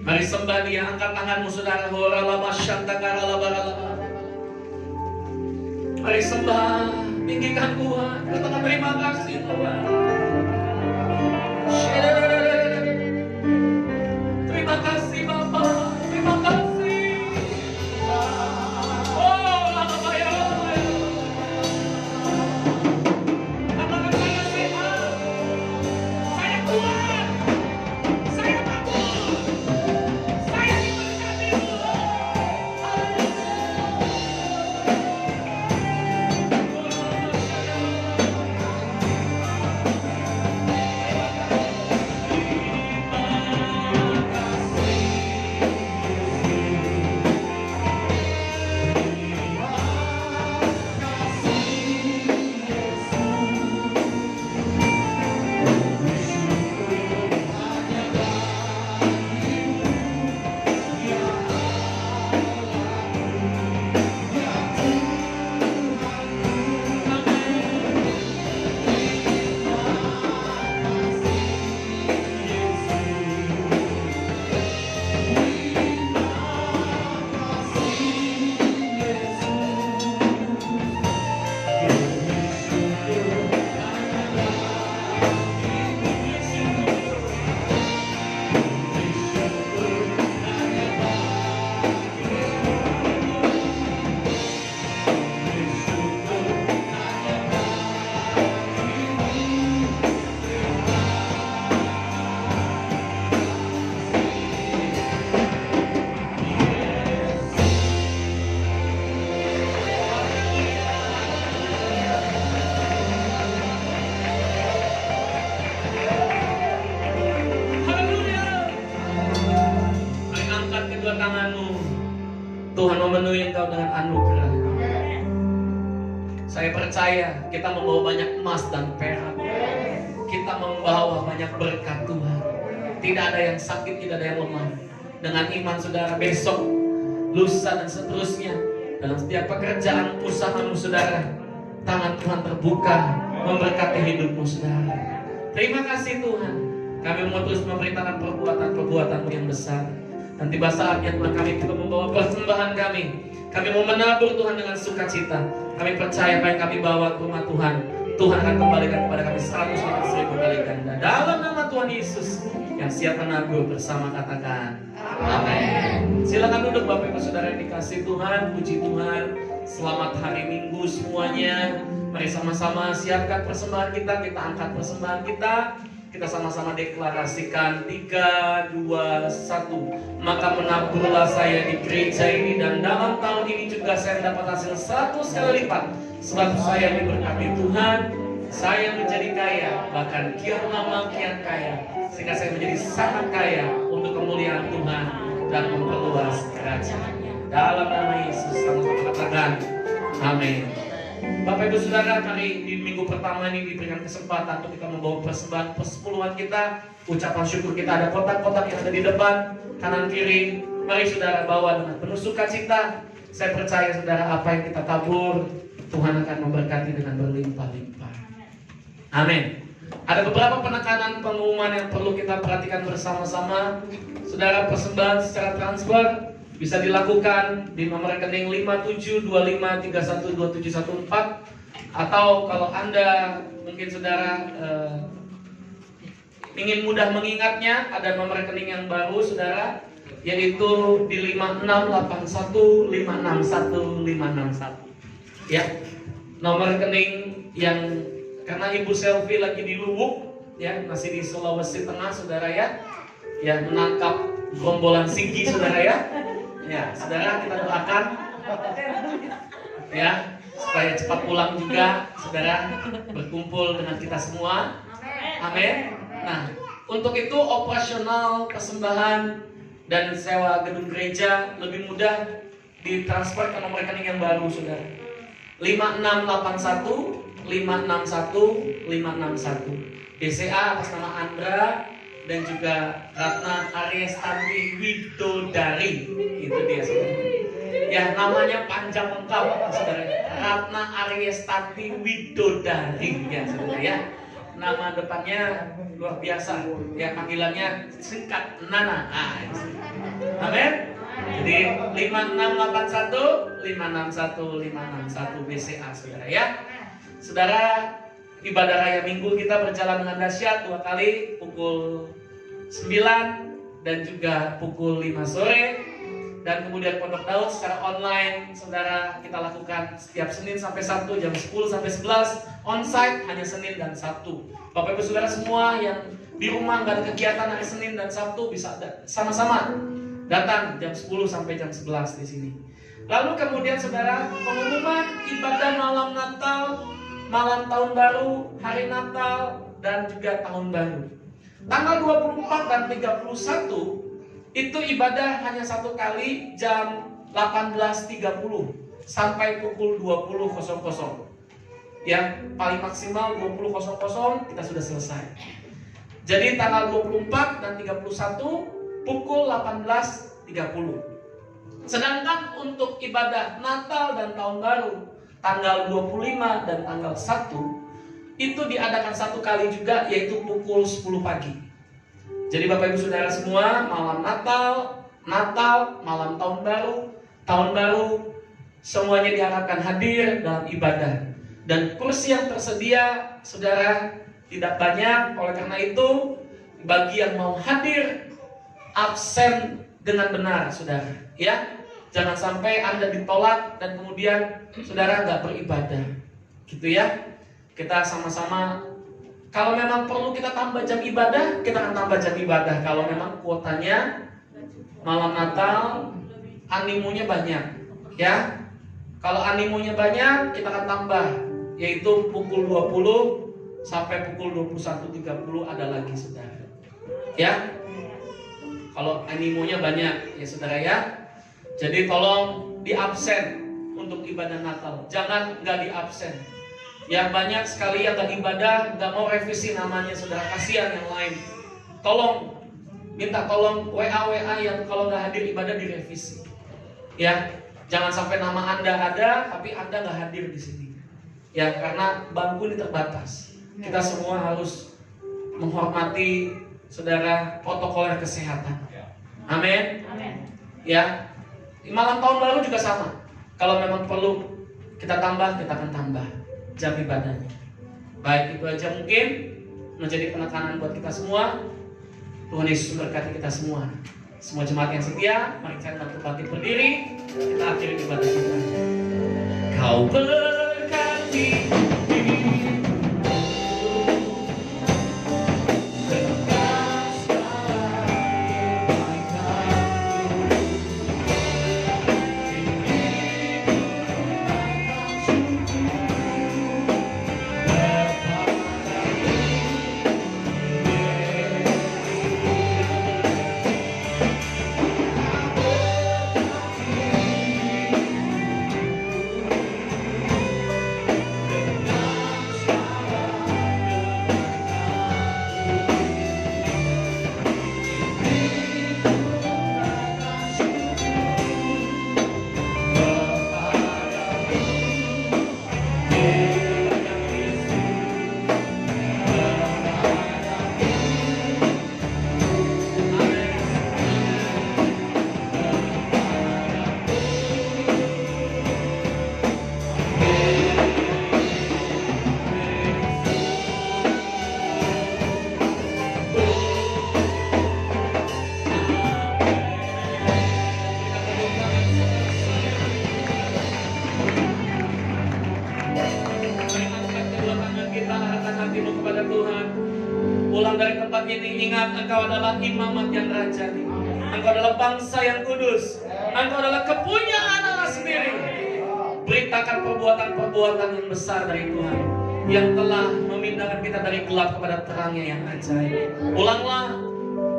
Speaker 2: Mari sembah Dia, angkat tanganmu saudara. Mari sembah, tinggikan Tuhan, katakan terima kasih Tuhan. Terima kasih Bapa, terima kasih. Oh, Bapa ya, katakan saya sehat, saya kuat, saya makmur, saya diberkati Tuhan memenuhi engkau dengan anugerah. Saya percaya kita membawa banyak emas dan perak. Kita membawa banyak berkat Tuhan. Tidak ada yang sakit, tidak ada yang lemah. Dengan iman saudara, besok, lusa dan seterusnya, dalam setiap pekerjaan usahamu saudara, tangan Tuhan terbuka memberkati hidupmu saudara. Terima kasih Tuhan. Kami mau terus memberitakan perbuatan-perbuatan-Mu yang besar. Dan tiba saatnya Tuhan kami juga membawa persembahan kami. Kami mau menabur Tuhan dengan sukacita. Kami percaya apa yang kami bawa ke rumah Tuhan, Tuhan akan kembalikan kepada kami 100 kali ganda. Dalam nama Tuhan Yesus yang siap menabur bersama katakan amin. Silakan duduk Bapak Ibu Saudara yang dikasih Tuhan. Puji Tuhan. Selamat hari Minggu semuanya. Mari sama-sama siapkan persembahan kita. Kita angkat persembahan kita. Kita sama-sama deklarasikan 3, 2, 1. Maka menaburlah saya di gereja ini, dan dalam tahun ini juga saya mendapat hasil 100 kali lipat. Sebab saya diberkati Tuhan, saya menjadi kaya, bahkan kian lama kian kaya, sehingga saya menjadi sangat kaya untuk kemuliaan Tuhan dan memperluas kerajaan. Dalam nama Yesus sama-sama katakan amin. Bapak Ibu Saudara, mari di minggu pertama ini diberikan kesempatan untuk kita membawa persembahan persepuluhan kita. Ucapan syukur kita, ada kotak-kotak yang ada di depan, kanan kiri. Mari saudara bawa dengan penuh sukacita. Saya percaya saudara, apa yang kita tabur, Tuhan akan memberkati dengan berlimpah-limpah. Amin. Ada beberapa penekanan pengumuman yang perlu kita perhatikan bersama-sama. Saudara, persembahan secara transfer bisa dilakukan di nomor rekening 5725312714, atau kalau Anda mungkin saudara ingin mudah mengingatnya, ada nomor rekening yang baru saudara, yaitu di 5681561561 ya. Nomor rekening yang, karena Ibu Selvi lagi di Luwuk ya, masih di Sulawesi Tengah saudara ya, menangkap gerombolan Sigi saudara ya. Ya, saudara kita doakan ya supaya cepat pulang juga, saudara, berkumpul dengan kita semua. Amin. Nah, untuk itu operasional persembahan dan sewa gedung gereja lebih mudah ditransfer ke nomor rekening yang baru, saudara. 5681 561 561. BCA atas nama Andra dan juga Ratna Aryestati Widodari. Itu dia saudara. Ya, namanya panjang lengkap saudara. Ratna Aryestati Widodari ya saudara ya. Nama depannya luar biasa. Ya, panggilannya singkat Nana. Amin. Jadi 5681 561 561 BCA saudara ya. Saudara, ibadah raya Minggu kita berjalan dengan dahsyat 2 kali, pukul 9 dan juga pukul 5 sore. Dan kemudian Pondok Daud secara online, saudara, kita lakukan setiap Senin sampai Sabtu jam 10 sampai 11, onsite hanya Senin dan Sabtu. Bapak Ibu Saudara semua yang di rumah nggak ada kegiatan hari Senin dan Sabtu bisa sama-sama datang jam 10 sampai jam 11 di sini. Lalu kemudian saudara, pengumuman ibadah malam Natal, malam Tahun Baru, hari Natal, dan juga Tahun Baru. Tanggal 24 dan 31 itu ibadah hanya 1 kali jam 18.30 sampai pukul 20.00. Ya, paling maksimal 20.00 kita sudah selesai. Jadi tanggal 24 dan 31 pukul 18.30. Sedangkan untuk ibadah Natal dan Tahun Baru tanggal 25 dan tanggal 1 itu diadakan 1 kali juga, yaitu pukul 10 pagi. Jadi Bapak Ibu Saudara semua, malam Natal, malam Tahun Baru, semuanya diharapkan hadir dalam ibadah. Dan kursi yang tersedia saudara tidak banyak, oleh karena itu bagi yang mau hadir, absen dengan benar saudara ya. Jangan sampai Anda ditolak dan kemudian saudara nggak beribadah gitu ya. Kita sama-sama, kalau memang perlu kita tambah jam ibadah, kita akan tambah jam ibadah. Kalau memang kuotanya malam Natal animonya banyak ya. Kalau animonya banyak, kita akan tambah, yaitu pukul 20 sampai pukul 21.30 ada lagi saudara ya. Kalau animonya banyak ya saudara ya. Jadi tolong diabsen untuk ibadah Natal. Jangan nggak diabsen. Ya, banyak sekali yang nggak ibadah, nggak mau revisi namanya saudara. Kasihan yang lain. Tolong, minta tolong WA yang kalau nggak hadir ibadah direvisi. Ya, jangan sampai nama Anda ada tapi Anda nggak hadir di sini. Ya, karena bangku ini terbatas. Kita semua harus menghormati saudara protokol kesehatan. Amin. Ya, malam Tahun Baru juga sama. Kalau memang perlu kita tambah, kita akan tambah jam ibadahnya. Baik, itu aja mungkin menjadi penekanan buat kita semua. Tuhan Yesus memberkati kita semua. Semua jemaat yang setia, mari kita bangkit berdiri. Kita akhiri ibadah kita. Kau berkati Engkau adalah imamat yang rajani. Engkau adalah bangsa yang kudus. Engkau adalah kepunyaan Allah sendiri. Beritakan perbuatan-perbuatan yang besar dari Tuhan, yang telah memindahkan kita dari gelap kepada terangnya yang ajaib. Ulanglah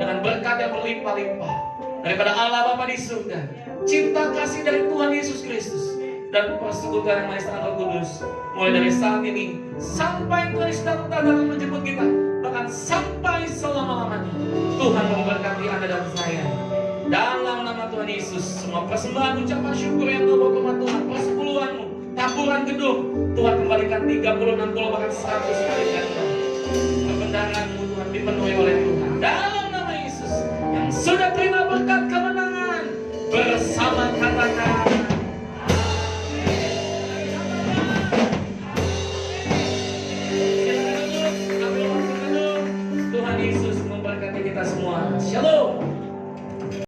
Speaker 2: dengan berkat yang berlimpah-limpah daripada Allah Bapa di surga, cinta kasih dari Tuhan Yesus Kristus, dan persekutuan yang maha Roh Kudus, mulai dari saat ini sampai Tuhan Yesus datang menjemput kita bahkan sampai selama-lamanya. Tuhan memberkati Anda dan saya. Dalam nama Tuhan Yesus, semua persembahan ucapan syukur yang kau bawa ke Tuhan, persepuluhanmu, taburan gedung, Tuhan kembalikan 30, 60, bahkan 100 kali ganda. Kebenaranmu Tuhan dipenuhi oleh Tuhan. Dalam nama Yesus, yang sudah terima berkat kemenangan bersama kata